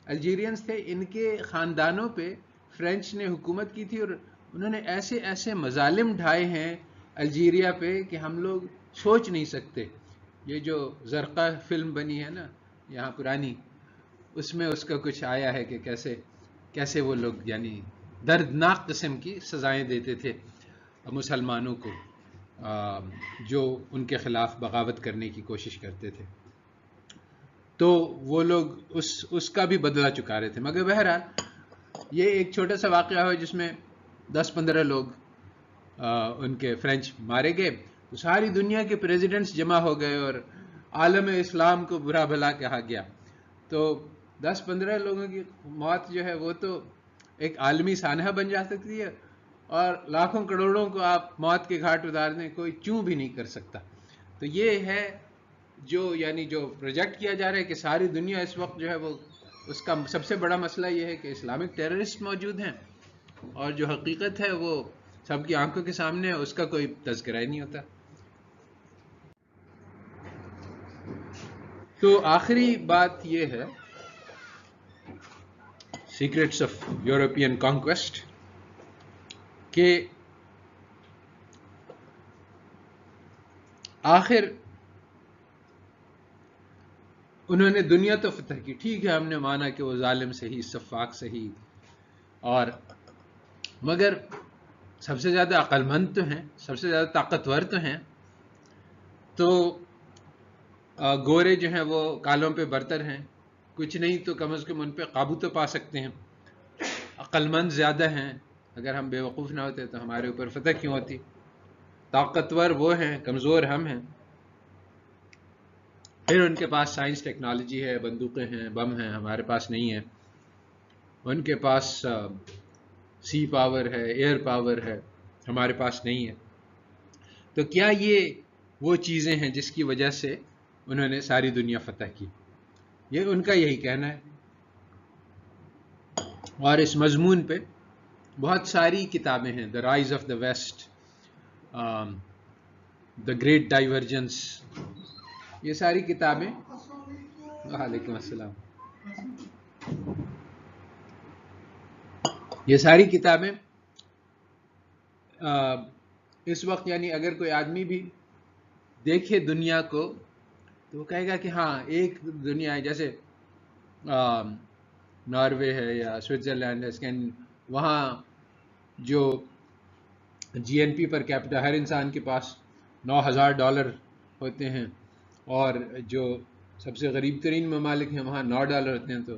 الجیرینز تھے, ان کے خاندانوں پہ فرینچ نے حکومت کی تھی, اور انہوں نے ایسے ایسے مظالم ڈھائے ہیں الجیریا پہ کہ ہم لوگ سوچ نہیں سکتے. یہ جو زرقہ فلم بنی ہے نا یہاں پرانی, اس میں اس کا کچھ آیا ہے کہ کیسے وہ لوگ یعنی دردناک قسم کی سزائیں دیتے تھے مسلمانوں کو جو ان کے خلاف بغاوت کرنے کی کوشش کرتے تھے. تو وہ لوگ اس کا بھی بدلہ چکا رہے تھے. مگر بہرحال یہ ایک چھوٹا سا واقعہ ہوا جس میں 10-15 لوگ ان کے فرینچ مارے گئے. تو ساری دنیا کے پریزیڈنٹس جمع ہو گئے اور عالم اسلام کو برا بھلا کہا گیا. تو 10-15 لوگوں کی موت جو ہے وہ تو ایک عالمی سانحہ بن جا سکتی ہے, اور لاکھوں کروڑوں کو آپ موت کے گھاٹ اتار دیں, کوئی چوں بھی نہیں کر سکتا. تو یہ ہے جو یعنی جو پروجیکٹ کیا جا رہا ہے کہ ساری دنیا اس وقت جو ہے وہ, اس کا سب سے بڑا مسئلہ یہ ہے کہ اسلامک ٹیررسٹ موجود ہیں, اور جو حقیقت ہے وہ سب کی آنکھوں کے سامنے ہے, اس کا کوئی تذکرہ ہی نہیں ہوتا. تو آخری بات یہ ہے سیکرٹس آف یورپین کانکویسٹ کہ آخر انہوں نے دنیا تو فتح کی، ٹھیک ہے ہم نے مانا کہ وہ ظالم صحیح، سفاک صحیح، اور مگر سب سے زیادہ عقل مند تو ہیں، سب سے زیادہ طاقتور تو ہیں، تو گورے جو ہیں وہ کالوں پہ برتر ہیں، کچھ نہیں تو کم از کم ان پہ قابو تو پا سکتے ہیں، عقل مند زیادہ ہیں، اگر ہم بے وقوف نہ ہوتے تو ہمارے اوپر فتح کیوں ہوتی، طاقتور وہ ہیں، کمزور ہم ہیں، پھر ان کے پاس سائنس ٹیکنالوجی ہے، بندوقیں ہیں، بم ہیں، ہمارے پاس نہیں ہے، ان کے پاس سی پاور ہے، ایئر پاور ہے، ہمارے پاس نہیں ہے، تو کیا یہ وہ چیزیں ہیں جس کی وجہ سے انہوں نے ساری دنیا فتح کی؟ یہ ان کا یہی کہنا ہے، اور اس مضمون پہ بہت ساری کتابیں ہیں، the rise of the west, the great divergence, یہ ساری کتابیں، وعلیکم السلام، یہ ساری کتابیں اس وقت یعنی اگر کوئی آدمی بھی دیکھے دنیا کو تو وہ کہے گا کہ ہاں ایک دنیا ہے، جیسے ناروے ہے یا سوئٹزرلینڈ ہے، وہاں جو جی این پی پر کیپٹا ہر انسان کے پاس $9,000 ہوتے ہیں، اور جو سب سے غریب ترین ممالک ہیں وہاں $9 ہوتے ہیں، تو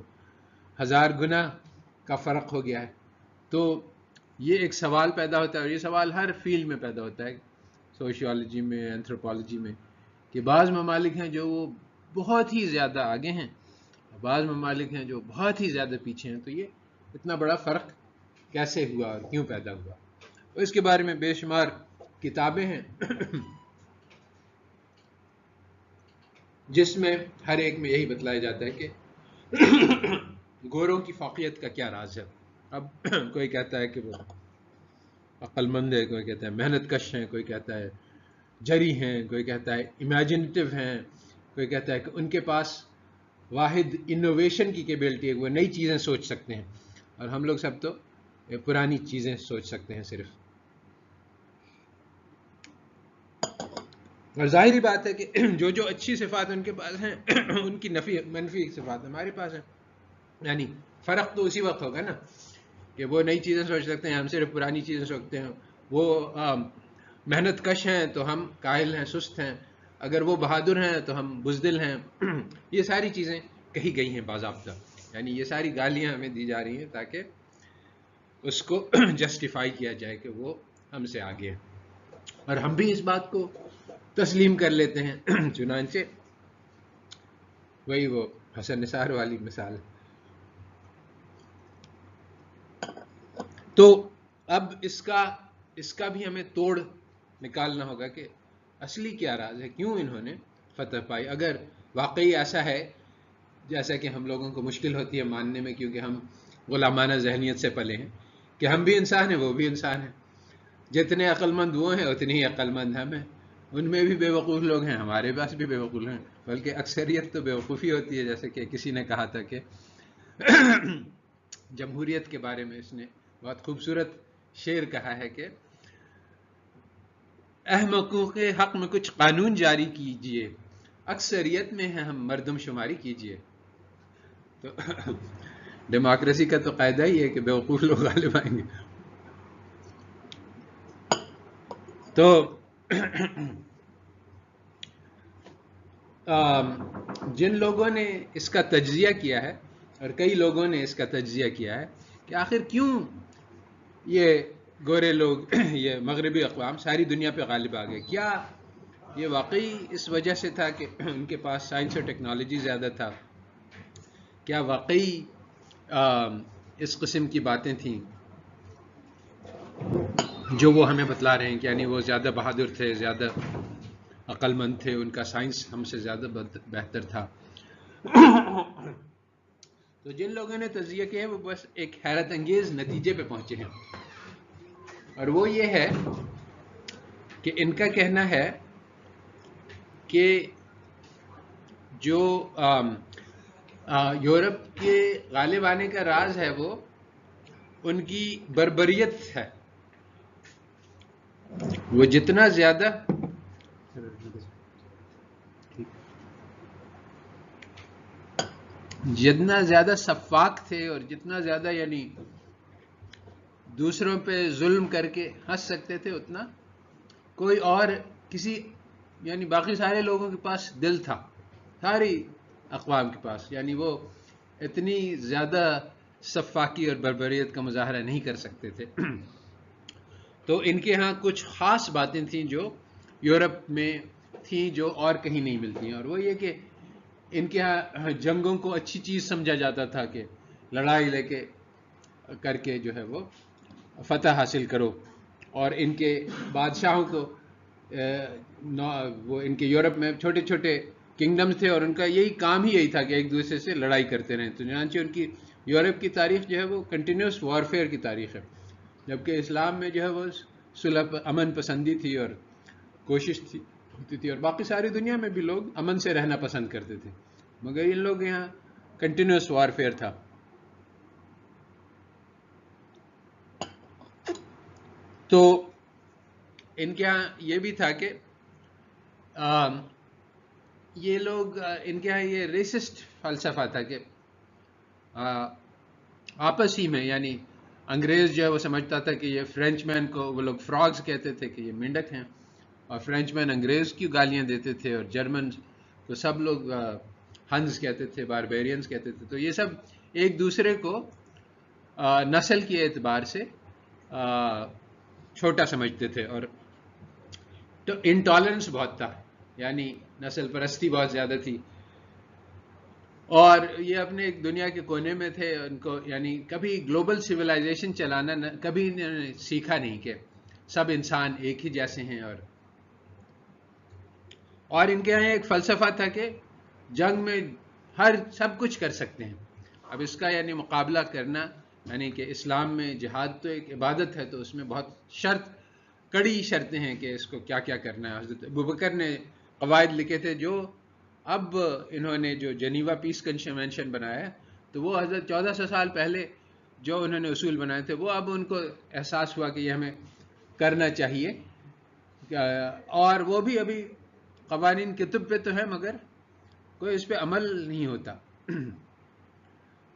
1000 گنا کا فرق ہو گیا ہے. تو یہ ایک سوال پیدا ہوتا ہے، اور یہ سوال ہر فیلڈ میں پیدا ہوتا ہے، سوشیالوجی میں، اینتھروپالوجی میں، کہ بعض ممالک ہیں جو وہ بہت ہی زیادہ آگے ہیں، بعض ممالک ہیں جو بہت ہی زیادہ پیچھے ہیں، تو یہ اتنا بڑا فرق کیسے ہوا اور کیوں پیدا ہوا؟ اس کے بارے میں بے شمار کتابیں ہیں جس میں ہر ایک میں یہی بتلایا جاتا ہے کہ گوروں کی فوقیت کا کیا راز ہے. اب کوئی کہتا ہے کہ وہ عقل مند ہے، کوئی کہتا ہے محنت کش ہیں، کوئی کہتا ہے جری ہیں، کوئی کہتا ہے امیجنیٹو ہیں، کوئی کہتا ہے کہ ان کے پاس واحد انوویشن کی کیبلٹی ہے، وہ نئی چیزیں سوچ سکتے ہیں، اور ہم لوگ سب تو پرانی چیزیں سوچ سکتے ہیں صرف. اور ظاہری بات ہے کہ جو اچھی صفات ان کے پاس ہیں ان کی منفی صفات ہمارے پاس ہیں، یعنی فرق تو اسی وقت ہوگا نا کہ وہ نئی چیزیں سوچ سکتے ہیں، ہم صرف پرانی چیزیں سوچتے ہیں، وہ محنت کش ہیں تو ہم کاہل ہیں، سست ہیں، اگر وہ بہادر ہیں تو ہم بزدل ہیں. یہ ساری چیزیں کہی گئی ہیں باضابطہ، یعنی یہ ساری گالیاں ہمیں دی جا رہی ہیں تاکہ اس کو جسٹیفائی کیا جائے کہ وہ ہم سے آگے ہیں، اور ہم بھی اس بات کو تسلیم کر لیتے ہیں. چنانچہ وہی وہ حسن نثار والی مثال. تو اب اس کا بھی ہمیں توڑ نکالنا ہوگا کہ اصلی کیا راز ہے، کیوں انہوں نے فتح پائی. اگر واقعی ایسا ہے جیسا کہ ہم لوگوں کو مشکل ہوتی ہے ماننے میں، کیونکہ ہم غلامانہ ذہنیت سے پلے ہیں کہ ہم بھی انسان ہیں وہ بھی انسان ہیں، جتنے عقل مند وہ ہیں اتنی ہی عقل مند ہم ہیں، ان میں بھی بے وقوف لوگ ہیں، ہمارے پاس بھی بے وقوف ہیں، بلکہ اکثریت تو بے وقوفی ہوتی ہے. جیسے کہ کسی نے کہا تھا کہ جمہوریت کے بارے میں اس نے بہت خوبصورت شعر کہا ہے کہ احمقوں کے حق میں کچھ قانون جاری کیجئے، اکثریت میں ہے ہم مردم شماری کیجئے. تو ڈیموکریسی کا تو قاعدہ ہی ہے کہ بیوقوف لوگ غالب آئیں گے. تو جن لوگوں نے اس کا تجزیہ کیا ہے، اور کئی لوگوں نے اس کا تجزیہ کیا ہے کہ آخر کیوں یہ گورے لوگ یہ مغربی اقوام ساری دنیا پہ غالب آ گئے، کیا یہ واقعی اس وجہ سے تھا کہ ان کے پاس سائنس اور ٹیکنالوجی زیادہ تھا، کیا واقعی اس قسم کی باتیں تھیں جو وہ ہمیں بتلا رہے ہیں کہ یعنی وہ زیادہ بہادر تھے، زیادہ عقل مند تھے، ان کا سائنس ہم سے زیادہ بہتر تھا. تو جن لوگوں نے تجزیہ کیا ہے وہ بس ایک حیرت انگیز نتیجے پہ پہنچے ہیں، اور وہ یہ ہے کہ ان کا کہنا ہے کہ جو یورپ کے غالب آنے کا راز ہے وہ ان کی بربریت ہے. وہ جتنا زیادہ سفاک تھے اور جتنا زیادہ یعنی دوسروں پہ ظلم کر کے ہنس سکتے تھے، اتنا کوئی اور کسی یعنی باقی سارے لوگوں کے پاس دل تھا، ساری اقوام کے پاس، یعنی وہ اتنی زیادہ سفاکی اور بربریت کا مظاہرہ نہیں کر سکتے تھے. تو ان کے ہاں کچھ خاص باتیں تھیں جو یورپ میں تھیں جو اور کہیں نہیں ملتی ہیں، اور وہ یہ کہ ان کے ہاں جنگوں کو اچھی چیز سمجھا جاتا تھا کہ لڑائی لے کے کر کے جو ہے وہ فتح حاصل کرو. اور ان کے بادشاہوں کو وہ ان کے یورپ میں چھوٹے چھوٹے کنگڈمز تھے اور ان کا یہی کام ہی یہی تھا کہ ایک دوسرے سے لڑائی کرتے رہیں. تو چنانچہ ان کی یورپ کی تاریخ جو ہے وہ کنٹینیوس وارفیئر کی تاریخ ہے، جبکہ اسلام میں جو ہے وہ صلح امن پسندی تھی اور کوشش ہوتی تھی، اور باقی ساری دنیا میں بھی لوگ امن سے رہنا پسند کرتے تھے، مگر ان لوگ یہاں کنٹینیوس وارفیئر تھا. تو ان کے ہاں یہ بھی تھا کہ یہ لوگ ان کے ہاں یہ ریسسٹ فلسفہ تھا کہ آپس ہی میں یعنی انگریز جو ہے وہ سمجھتا تھا کہ یہ فرینچ مین کو وہ لوگ فراگز کہتے تھے کہ یہ مینڈک ہیں، اور فرینچ مین انگریز کی گالیاں دیتے تھے، اور جرمن کو سب لوگ ہنز کہتے تھے، باربیرینز کہتے تھے. تو یہ سب ایک دوسرے کو نسل کے اعتبار سے چھوٹا سمجھتے تھے، اور تو انٹالرنس بہت تھا، یعنی نسل پرستی بہت زیادہ تھی. اور یہ اپنے ایک دنیا کے کونے میں تھے، ان کو یعنی کبھی گلوبل سویلائزیشن چلانا کبھی انہوں نے سیکھا نہیں کہ سب انسان ایک ہی جیسے ہیں. اور ان کے یہاں ایک فلسفہ تھا کہ جنگ میں سب کچھ کر سکتے ہیں. اب اس کا یعنی مقابلہ کرنا، یعنی کہ اسلام میں جہاد تو ایک عبادت ہے، تو اس میں بہت کڑی شرطیں ہیں کہ اس کو کیا کیا کرنا ہے. حضرت ابوبکر نے قواعد لکھے تھے جو اب انہوں نے جو جنیوا پیس کنونشن بنایا ہے، تو وہ حضرت 1400 سال پہلے جو انہوں نے اصول بنائے تھے وہ اب ان کو احساس ہوا کہ یہ ہمیں کرنا چاہیے. اور وہ بھی ابھی قوانین کتب پہ تو ہے مگر کوئی اس پہ عمل نہیں ہوتا.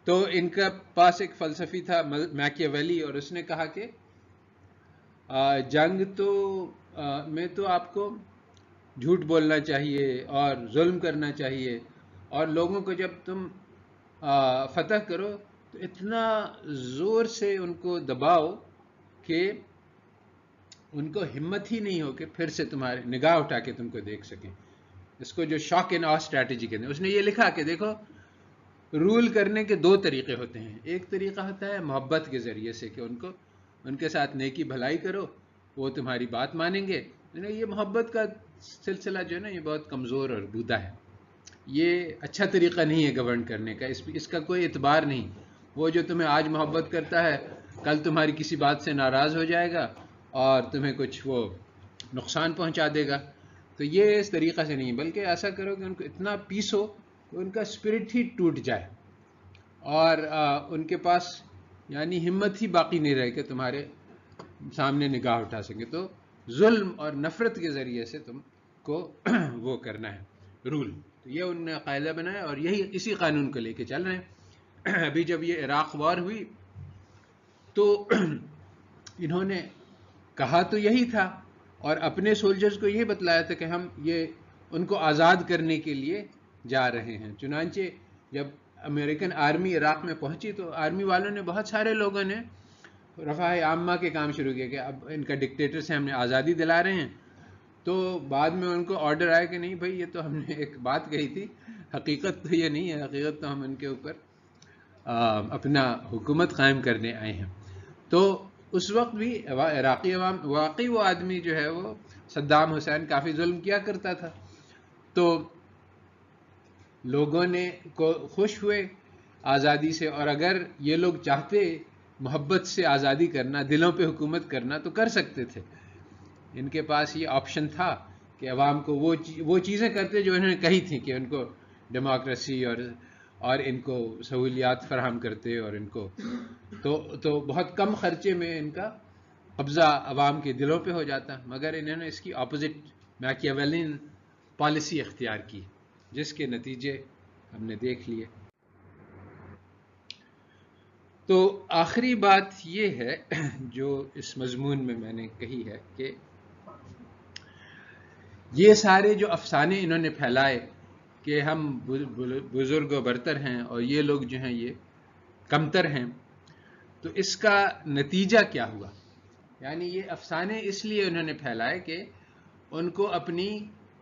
تو ان کا پاس ایک فلسفی تھا میکیاویلی، اور اس نے کہا کہ جنگ میں تو آپ کو جھوٹ بولنا چاہیے اور ظلم کرنا چاہیے، اور لوگوں کو جب تم فتح کرو تو اتنا زور سے ان کو دباؤ کہ ان کو ہمت ہی نہیں ہو کہ پھر سے تمہارے نگاہ اٹھا کے تم کو دیکھ سکیں. اس کو جو شاک اینڈ آ اسٹریٹجی کہتے ہیں. اس نے یہ لکھا کہ دیکھو رول کرنے کے دو طریقے ہوتے ہیں. ایک طریقہ ہوتا ہے محبت کے ذریعے سے کہ ان کے ساتھ نیکی بھلائی کرو، وہ تمہاری بات مانیں گے. یہ محبت کا سلسلہ جو ہے نا یہ بہت کمزور اور بودا ہے، یہ اچھا طریقہ نہیں ہے گورن کرنے کا، اس کا کوئی اعتبار نہیں. وہ جو تمہیں آج محبت کرتا ہے کل تمہاری کسی بات سے ناراض ہو جائے گا اور تمہیں کچھ وہ نقصان پہنچا دے گا. تو یہ اس طریقہ سے نہیں، بلکہ ایسا کرو کہ ان کو اتنا پیسو کہ ان کا اسپرٹ ہی ٹوٹ جائے اور ان کے پاس یعنی ہمت ہی باقی نہیں رہے کہ تمہارے سامنے نگاہ اٹھا سکے. تو ظلم اور نفرت کے ذریعے سے تم کو وہ کرنا ہے رول. تو یہ انہوں نے قاعدہ بنایا اور اسی قانون کو لے کے چل رہے ہیں. ابھی جب یہ عراق وار ہوئی تو انہوں نے کہا تو یہی تھا اور اپنے سولجرز کو یہ بتلایا تھا کہ ہم ان کو آزاد کرنے کے لیے جا رہے ہیں. چنانچہ جب امریکن آرمی عراق میں پہنچی تو آرمی والوں نے بہت سارے لوگوں نے رفاہ عامہ کے کام شروع کیا کہ اب ان کا ڈکٹیٹر سے ہم نے آزادی دلا رہے ہیں. تو بعد میں ان کو آرڈر آیا کہ نہیں بھائی یہ تو ہم نے ایک بات کہی تھی، حقیقت تو یہ نہیں ہے، حقیقت تو ہم ان کے اوپر اپنا حکومت قائم کرنے آئے ہیں. تو اس وقت بھی عراقی عوام واقعی وہ آدمی جو ہے وہ صدام حسین کافی ظلم کیا کرتا تھا. تو لوگوں نے خوش ہوئے آزادی سے، اور اگر یہ لوگ چاہتے محبت سے آزادی کرنا، دلوں پہ حکومت کرنا تو کر سکتے تھے. ان کے پاس یہ آپشن تھا کہ عوام کو وہ چیزیں کرتے جو انہوں نے کہی تھیں کہ ان کو ڈیموکریسی اور ان کو سہولیات فراہم کرتے اور ان کو تو بہت کم خرچے میں ان کا قبضہ عوام کے دلوں پہ ہو جاتا، مگر انہوں نے اس کی اپوزٹ میکیاویلین پالیسی اختیار کی، جس کے نتیجے ہم نے دیکھ لیے۔ تو آخری بات یہ ہے جو اس مضمون میں نے کہی ہے کہ یہ سارے جو افسانے انہوں نے پھیلائے کہ ہم بزرگ و برتر ہیں اور یہ لوگ جو ہیں یہ کمتر ہیں، تو اس کا نتیجہ کیا ہوا؟ یعنی یہ افسانے اس لیے انہوں نے پھیلائے کہ ان کو اپنی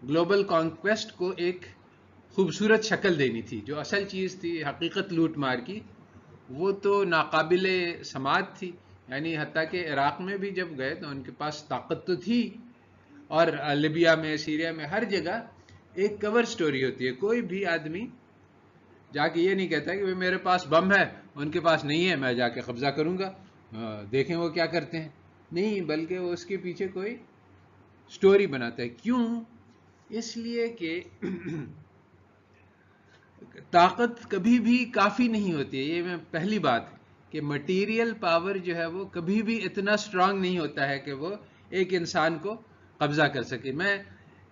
گلوبل کانکویسٹ کو ایک خوبصورت شکل دینی تھی۔ جو اصل چیز تھی حقیقت لوٹ مار کی، وہ تو ناقابل سماعت تھی۔ یعنی حتیٰ کہ عراق میں بھی جب گئے تو ان کے پاس طاقت تو تھی، اور لیبیا میں، سیریا میں، ہر جگہ ایک کور سٹوری ہوتی ہے۔ کوئی بھی آدمی جا کے یہ نہیں کہتا کہ میرے پاس بم ہے، ان کے پاس نہیں ہے، میں جا کے قبضہ کروں گا، دیکھیں وہ کیا کرتے ہیں۔ نہیں، بلکہ وہ اس کے پیچھے کوئی سٹوری بناتا ہے۔ کیوں؟ اس لیے کہ طاقت کبھی بھی کافی نہیں ہوتی ہے۔ یہ میں پہلی بات کہ مٹیریل پاور جو ہے وہ کبھی بھی اتنا سٹرونگ نہیں ہوتا ہے کہ وہ ایک انسان کو قبضہ کر سکے۔ میں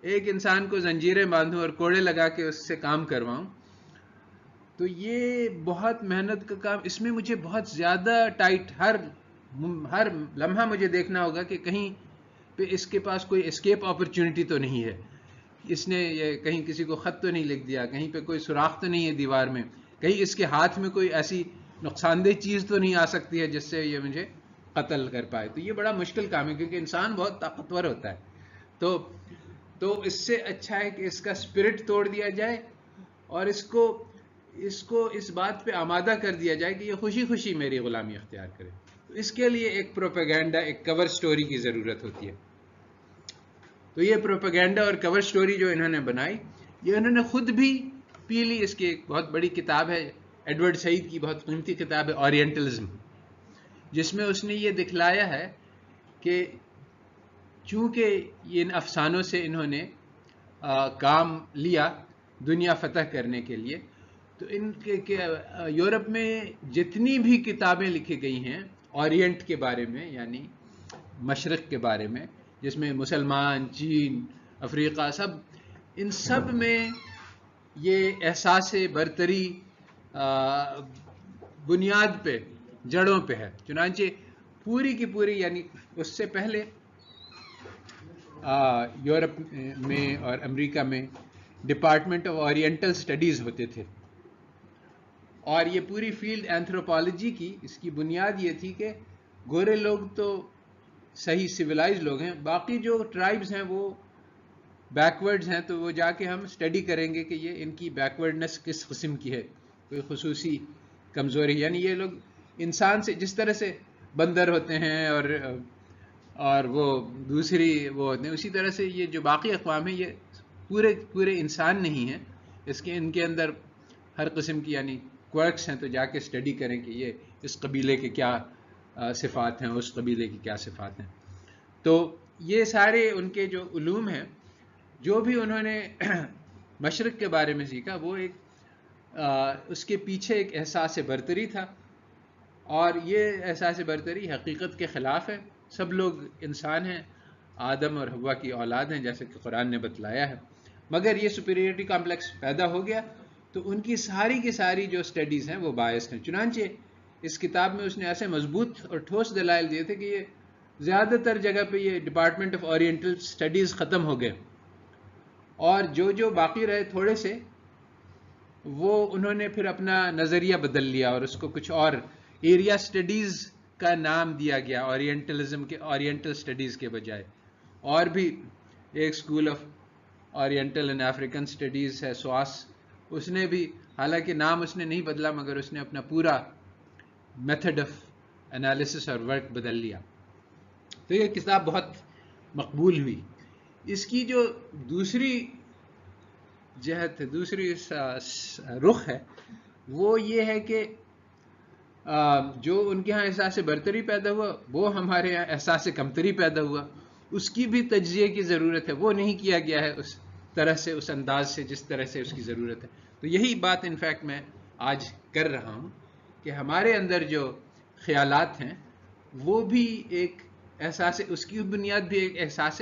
ایک انسان کو زنجیریں باندھوں اور کوڑے لگا کے اس سے کام کرواؤں تو یہ بہت محنت کا کام، اس میں مجھے بہت زیادہ ٹائٹ ہر لمحہ مجھے دیکھنا ہوگا کہ کہیں پہ اس کے پاس کوئی اسکیپ اپرچونٹی تو نہیں ہے، اس نے یہ کہیں کسی کو خط تو نہیں لکھ دیا، کہیں پہ کوئی سوراخ تو نہیں ہے دیوار میں، کہیں اس کے ہاتھ میں کوئی ایسی نقصان دہ چیز تو نہیں آ سکتی ہے جس سے یہ مجھے قتل کر پائے۔ تو یہ بڑا مشکل کام ہے کیونکہ انسان بہت طاقتور ہوتا ہے۔ تو اس سے اچھا ہے کہ اس کا اسپرٹ توڑ دیا جائے اور اس کو اس بات پہ آمادہ کر دیا جائے کہ یہ خوشی خوشی میری غلامی اختیار کرے۔ تو اس کے لیے ایک پروپیگنڈا، ایک کور سٹوری کی ضرورت ہوتی ہے۔ تو یہ پروپیگنڈا اور کور سٹوری جو انہوں نے بنائی، یہ انہوں نے خود بھی پی لی۔ اس کی ایک بہت بڑی کتاب ہے، ایڈورڈ سعید کی بہت قیمتی کتاب ہے اورینٹلزم، جس میں اس نے یہ دکھلایا ہے کہ چونکہ ان افسانوں سے انہوں نے کام لیا دنیا فتح کرنے کے لیے، تو ان کے یورپ میں جتنی بھی کتابیں لکھی گئی ہیں اورینٹ کے بارے میں، یعنی مشرق کے بارے میں، جس میں مسلمان، چین، افریقہ، ان سب میں یہ احساس برتری بنیاد پہ، جڑوں پہ ہے۔ چنانچہ پوری کی پوری، یعنی اس سے پہلے یورپ میں اور امریکہ میں ڈپارٹمنٹ آف اورینٹل سٹڈیز ہوتے تھے، اور یہ پوری فیلڈ اینتھروپالوجی کی، اس کی بنیاد یہ تھی کہ گورے لوگ تو صحیح سویلائز لوگ ہیں، باقی جو ٹرائبز ہیں وہ بیکورڈز ہیں، تو وہ جا کے ہم اسٹڈی کریں گے کہ یہ ان کی بیکورڈنس کس قسم کی ہے، کوئی خصوصی کمزوری، یعنی یہ لوگ انسان سے جس طرح سے بندر ہوتے ہیں اور وہ دوسری وہ ہوتے ہیں، اسی طرح سے یہ جو باقی اقوام ہیں یہ پورے انسان نہیں ہیں، ان کے اندر ہر قسم کی یعنی کوئرکس ہیں۔ تو جا کے اسٹڈی کریں کہ یہ اس قبیلے کے کیا صفات ہیں، اس قبیلے کی کیا صفات ہیں۔ تو یہ سارے ان کے جو علوم ہیں، جو بھی انہوں نے مشرق کے بارے میں سیکھا، وہ اس کے پیچھے ایک احساس برتری تھا، اور یہ احساس برتری حقیقت کے خلاف ہے۔ سب لوگ انسان ہیں، آدم اور حوا کی اولاد ہیں، جیسے کہ قرآن نے بتلایا ہے، مگر یہ سپیریورٹی کمپلیکس پیدا ہو گیا تو ان کی ساری کی ساری جو سٹڈیز ہیں وہ باعث ہیں۔ چنانچہ اس کتاب میں اس نے ایسے مضبوط اور ٹھوس دلائل دیے تھے کہ یہ زیادہ تر جگہ پہ یہ ڈپارٹمنٹ آف اورینٹل سٹڈیز ختم ہو گئے، اور جو باقی رہے تھوڑے سے، وہ انہوں نے پھر اپنا نظریہ بدل لیا اور اس کو کچھ اور ایریا سٹڈیز کا نام دیا گیا، اورینٹلزم کے اورینٹل سٹڈیز کے بجائے۔ اور بھی ایک school of oriental and African studies ہے، سواس، اس نے بھی حالانکہ نام اس نے نہیں بدلا، مگر اس نے اپنا پورا میتھڈ آف انالیسس اور ورک بدل لیا۔ تو یہ کتاب بہت مقبول ہوئی۔ اس کی جو دوسری جہت ہے، دوسری رخ ہے، وہ یہ ہے کہ جو ان کے ہاں احساس برتری پیدا ہوا، وہ ہمارے یہاں احساس کمتری پیدا ہوا، اس کی بھی تجزیے کی ضرورت ہے۔ وہ نہیں کیا گیا ہے اس طرح سے، اس انداز سے جس طرح سے اس کی ضرورت ہے۔ تو یہی بات انفیکٹ میں آج کر رہا ہوں کہ ہمارے اندر جو خیالات ہیں وہ بھی ایک احساس، اس کی بنیاد بھی ایک احساس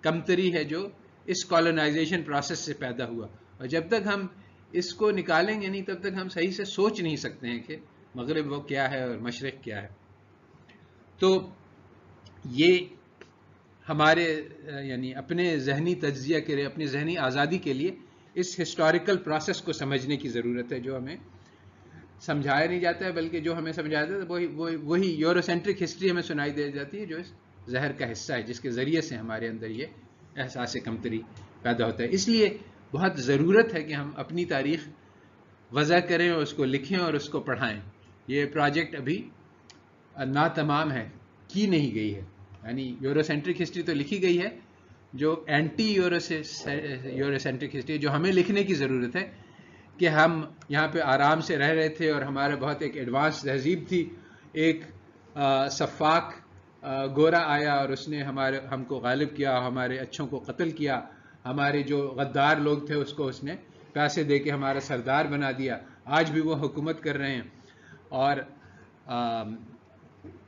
کمتری ہے جو اس کالونائزیشن پروسیس سے پیدا ہوا، اور جب تک ہم اس کو نکالیں گے نہیں تب تک ہم صحیح سے سوچ نہیں سکتے ہیں کہ مغرب وہ کیا ہے اور مشرق کیا ہے. تو یہ ہمارے یعنی اپنے ذہنی تجزیہ کے لیے، اپنی ذہنی آزادی کے لیے اس ہسٹوریکل پروسیس کو سمجھنے کی ضرورت ہے، جو ہمیں سمجھایا نہیں جاتا ہے، بلکہ جو ہمیں سمجھایا جاتا ہے وہی یورو سینٹرک ہسٹری ہمیں سنائی دے جاتی ہے، جو اس زہر کا حصہ ہے، جس کے ذریعے سے ہمارے اندر یہ احساس کمتری پیدا ہوتا ہے. اس لیے بہت ضرورت ہے کہ ہم اپنی تاریخ وضع کریں اور اس کو لکھیں اور اس کو پڑھائیں. یہ پروجیکٹ ابھی ناتمام ہے، کی نہیں گئی ہے. یعنی یورو سینٹرک ہسٹری تو لکھی گئی ہے، جو اینٹی یورو سینٹرک ہسٹری جو ہمیں لکھنے کی ضرورت ہے، کہ ہم یہاں پہ آرام سے رہ رہے تھے اور ہمارے بہت ایک ایڈوانس تہذیب تھی. ایک سفاک گورا آیا اور اس نے ہم کو غالب کیا، ہمارے اچھوں کو قتل کیا، ہمارے جو غدار لوگ تھے اس کو اس نے پیسے دے کے ہمارا سردار بنا دیا. آج بھی وہ حکومت کر رہے ہیں، اور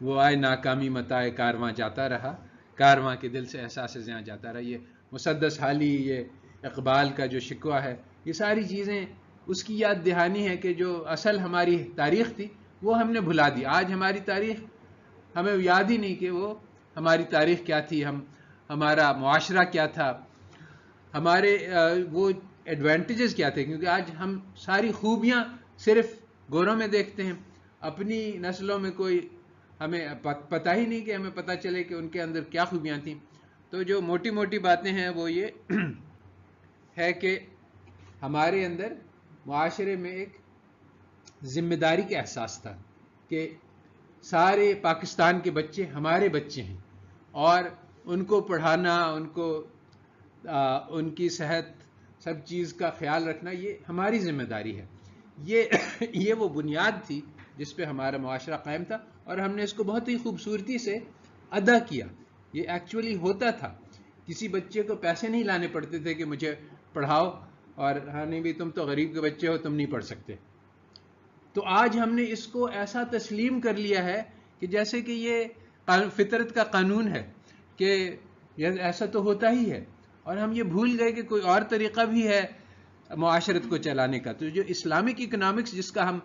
وہ آئے ناکامی متائے کارواں جاتا رہا، کارواں کے دل سے احساس زیاں جاتا رہا. یہ مسدس حالی، یہ اقبال کا جو شکوہ ہے، یہ ساری چیزیں اس کی یاد دہانی ہے کہ جو اصل ہماری تاریخ تھی وہ ہم نے بھلا دی. آج ہماری تاریخ ہمیں یاد ہی نہیں کہ وہ ہماری تاریخ کیا تھی، ہمارا معاشرہ کیا تھا، ہمارے وہ ایڈوانٹیجز کیا تھے. کیونکہ آج ہم ساری خوبیاں صرف گوروں میں دیکھتے ہیں، اپنی نسلوں میں کوئی ہمیں پتہ ہی نہیں کہ ہمیں پتہ چلے کہ ان کے اندر کیا خوبیاں تھیں. تو جو موٹی موٹی باتیں ہیں وہ یہ ہے کہ ہمارے اندر معاشرے میں ایک ذمہ داری کا احساس تھا کہ سارے پاکستان کے بچے ہمارے بچے ہیں، اور ان کو پڑھانا، ان کی صحت، سب چیز کا خیال رکھنا، یہ ہماری ذمہ داری ہے. یہ وہ بنیاد تھی جس پہ ہمارا معاشرہ قائم تھا، اور ہم نے اس کو بہت ہی خوبصورتی سے ادا کیا. یہ ایکچولی ہوتا تھا. کسی بچے کو پیسے نہیں لانے پڑتے تھے کہ مجھے پڑھاؤ، اور ہاں نہیں بھی تم تو غریب کے بچے ہو، تم نہیں پڑھ سکتے. تو آج ہم نے اس کو ایسا تسلیم کر لیا ہے کہ جیسے کہ یہ فطرت کا قانون ہے کہ ایسا تو ہوتا ہی ہے، اور ہم یہ بھول گئے کہ کوئی اور طریقہ بھی ہے معاشرت کو چلانے کا. تو جو اسلامک اکنامکس جس کا ہم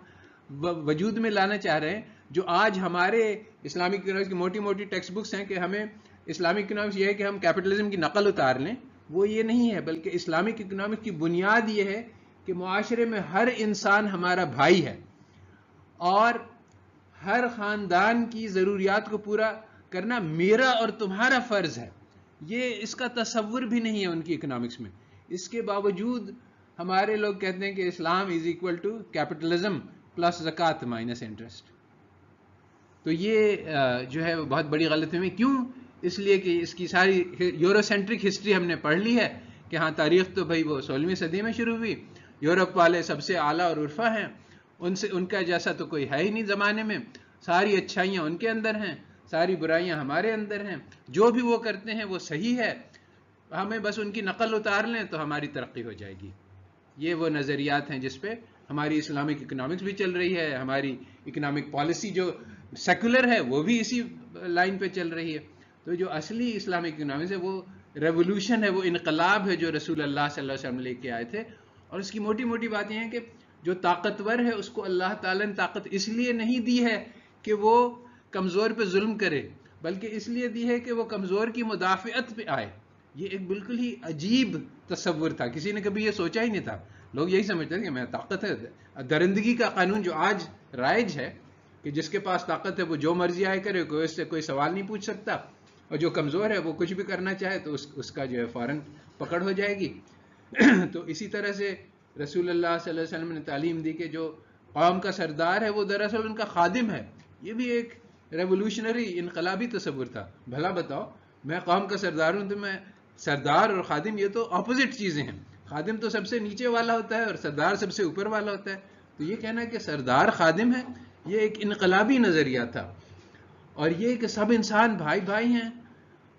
وجود میں لانا چاہ رہے ہیں، جو آج ہمارے اسلامک اکنامکس کی موٹی موٹی ٹیکسٹ بکس ہیں کہ ہمیں اسلامک اکنامکس یہ ہے کہ ہم کیپٹلزم کی نقل اتار لیں، وہ یہ نہیں ہے. بلکہ اسلامک اکنامکس کی بنیاد یہ ہے کہ معاشرے میں ہر انسان ہمارا بھائی ہے، اور ہر خاندان کی ضروریات کو پورا کرنا میرا اور تمہارا فرض ہے. یہ اس کا تصور بھی نہیں ہے ان کی اکنامکس میں. اس کے باوجود ہمارے لوگ کہتے ہیں کہ اسلام is equal to capitalism plus zakat minus interest. تو یہ جو ہے وہ بہت بڑی غلط فہمی. کیوں؟ اس لیے کہ اس کی ساری یورو سینٹرک ہسٹری ہم نے پڑھ لی ہے کہ ہاں تاریخ تو بھائی وہ 16ویں صدی میں شروع ہوئی، یورپ والے سب سے اعلیٰ اور عرفا ہیں، ان کا جیسا تو کوئی ہے ہی نہیں زمانے میں، ساری اچھائیاں ان کے اندر ہیں، ساری برائیاں ہمارے اندر ہیں، جو بھی وہ کرتے ہیں وہ صحیح ہے، ہمیں بس ان کی نقل اتار لیں تو ہماری ترقی ہو جائے گی. یہ وہ نظریات ہیں جس پہ ہماری اسلامک اکنامکس بھی چل رہی ہے، ہماری اکنامک پالیسی جو سیکولر ہے وہ بھی اسی لائن پہ چل رہی ہے. تو جو اصلی اسلامک اکنامکس ہے وہ ریولوشن ہے، وہ انقلاب ہے جو رسول اللہ صلی اللہ علیہ وسلم لے کے آئے تھے. اور اس کی موٹی موٹی بات یہ ہے کہ جو طاقتور ہے اس کو اللہ تعالیٰ نے طاقت اس لیے نہیں دی ہے کہ وہ کمزور پہ ظلم کرے، بلکہ اس لیے دی ہے کہ وہ کمزور کی مدافعت پہ آئے. یہ ایک بالکل ہی عجیب تصور تھا، کسی نے کبھی یہ سوچا ہی نہیں تھا. لوگ یہی سمجھتے ہیں کہ میں طاقت ہے. درندگی کا قانون جو آج رائج ہے کہ جس کے پاس طاقت ہے وہ جو مرضی آئے کرے، کوئی اس سے کوئی سوال نہیں پوچھ سکتا، اور جو کمزور ہے وہ کچھ بھی کرنا چاہے تو اس کا جو ہے فوراً پکڑ ہو جائے گی. تو اسی طرح سے رسول اللہ صلی اللہ علیہ وسلم نے تعلیم دی کہ جو قوم کا سردار ہے وہ دراصل ان کا خادم ہے. یہ بھی ایک ریولوشنری انقلابی تصور تھا. بھلا بتاؤ، میں قوم کا سردار ہوں تو میں سردار اور خادم یہ تو اپوزٹ چیزیں ہیں. خادم تو سب سے نیچے والا ہوتا ہے اور سردار سب سے اوپر والا ہوتا ہے. تو یہ کہنا کہ سردار خادم ہے، یہ ایک انقلابی نظریہ تھا. اور یہ کہ سب انسان بھائی بھائی ہیں،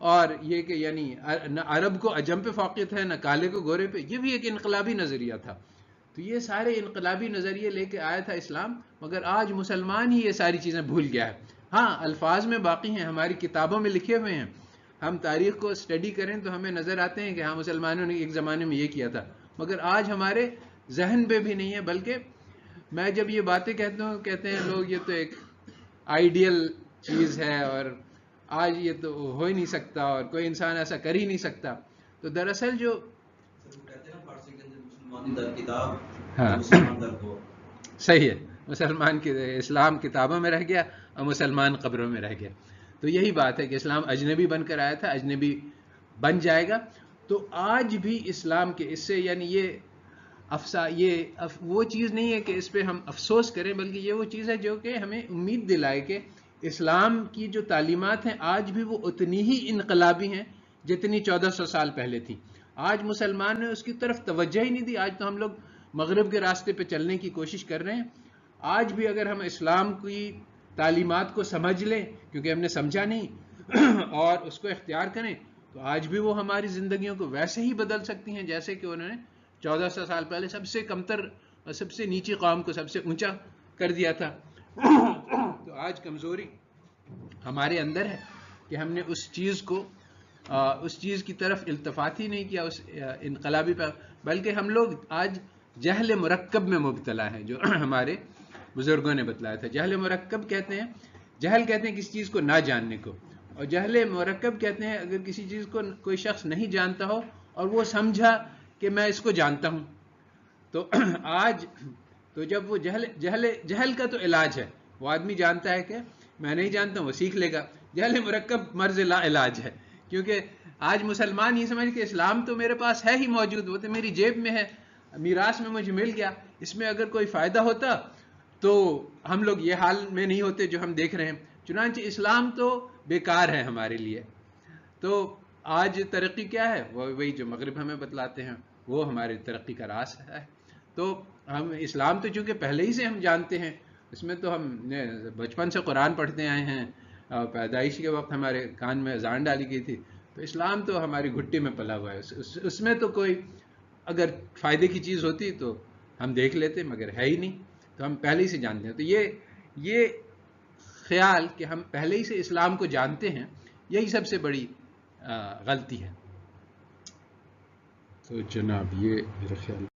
اور یہ کہ یعنی نہ عرب کو عجم پہ فوقیت ہے، نہ کالے کو گورے پہ، یہ بھی ایک انقلابی نظریہ تھا. تو یہ سارے انقلابی نظریے لے کے آیا تھا اسلام، مگر آج مسلمان ہی یہ ساری چیزیں بھول گیا ہے. ہاں الفاظ میں باقی ہیں، ہماری کتابوں میں لکھے ہوئے ہیں، ہم تاریخ کو اسٹڈی کریں تو ہمیں نظر آتے ہیں کہ ہاں مسلمانوں نے ایک زمانے میں یہ کیا تھا، مگر آج ہمارے ذہن پہ بھی نہیں ہے. بلکہ میں جب یہ باتیں کہتا ہوں، کہتے ہیں لوگ یہ تو ایک آئیڈیل چیز ہے اور آج یہ تو ہو ہی نہیں سکتا اور کوئی انسان ایسا کر ہی نہیں سکتا. تو دراصل جو ہاں صحیح ہے، مسلمان کی اسلام کتابوں میں رہ گیا اور مسلمان قبروں میں رہ گیا. تو یہی بات ہے کہ اسلام اجنبی بن کر آیا تھا، اجنبی بن جائے گا. تو آج بھی اسلام کے اس سے یعنی یہ وہ چیز نہیں ہے کہ اس پہ ہم افسوس کریں، بلکہ یہ وہ چیز ہے جو کہ ہمیں امید دلائے کہ اسلام کی جو تعلیمات ہیں آج بھی وہ اتنی ہی انقلابی ہیں جتنی 1400 سال پہلے تھی. آج مسلمان نے اس کی طرف توجہ ہی نہیں دی. آج تو ہم لوگ مغرب کے راستے پہ چلنے کی کوشش کر رہے ہیں. آج بھی اگر ہم اسلام کی تعلیمات کو سمجھ لیں، کیونکہ ہم نے سمجھا نہیں، اور اس کو اختیار کریں، تو آج بھی وہ ہماری زندگیوں کو ویسے ہی بدل سکتی ہیں جیسے کہ انہوں نے 1400 سال پہلے سب سے کمتر اور سب سے نیچی قوم کو سب سے اونچا کر دیا تھا. تو آج کمزوری ہمارے اندر ہے کہ ہم نے اس چیز کی طرف التفات ہی نہیں کیا، اس انقلابی پر، بلکہ ہم لوگ آج جہل مرکب میں مبتلا ہیں، جو ہمارے بزرگوں نے بتلایا تھا. جہل مرکب کہتے ہیں، جہل کہتے ہیں کسی چیز کو نہ جاننے کو، اور جہل مرکب کہتے ہیں اگر کسی چیز کو کوئی شخص نہیں جانتا ہو اور وہ سمجھا کہ میں اس کو جانتا ہوں. تو آج تو جب وہ جہل کا تو علاج ہے، وہ آدمی جانتا ہے کہ میں نہیں جانتا ہوں، وہ سیکھ لے گا. جہل مرکب مرض لا علاج ہے، کیونکہ آج مسلمان یہ سمجھ کہ اسلام تو میرے پاس ہے ہی موجود، وہ تو میری جیب میں ہے، میراث میں مجھے مل گیا، اس میں اگر کوئی فائدہ ہوتا تو ہم لوگ یہ حال میں نہیں ہوتے جو ہم دیکھ رہے ہیں. چنانچہ اسلام تو بیکار ہے ہمارے لیے. تو آج ترقی کیا ہے؟ وہی جو مغرب ہمیں بتلاتے ہیں، وہ ہماری ترقی کا راز ہے. تو ہم اسلام تو چونکہ پہلے ہی سے ہم جانتے ہیں، اس میں تو ہم نے بچپن سے قرآن پڑھتے آئے ہیں، پیدائش کے وقت ہمارے کان میں اذان ڈالی گئی تھی، تو اسلام تو ہماری گھٹی میں پلا ہوا ہے. اس میں تو کوئی اگر فائدے کی چیز ہوتی تو ہم دیکھ لیتے، مگر ہے ہی نہیں، تو ہم پہلے ہی سے جانتے ہیں. تو یہ خیال کہ ہم پہلے ہی سے اسلام کو جانتے ہیں، یہی سب سے بڑی غلطی ہے. تو جناب یہ میرا خیال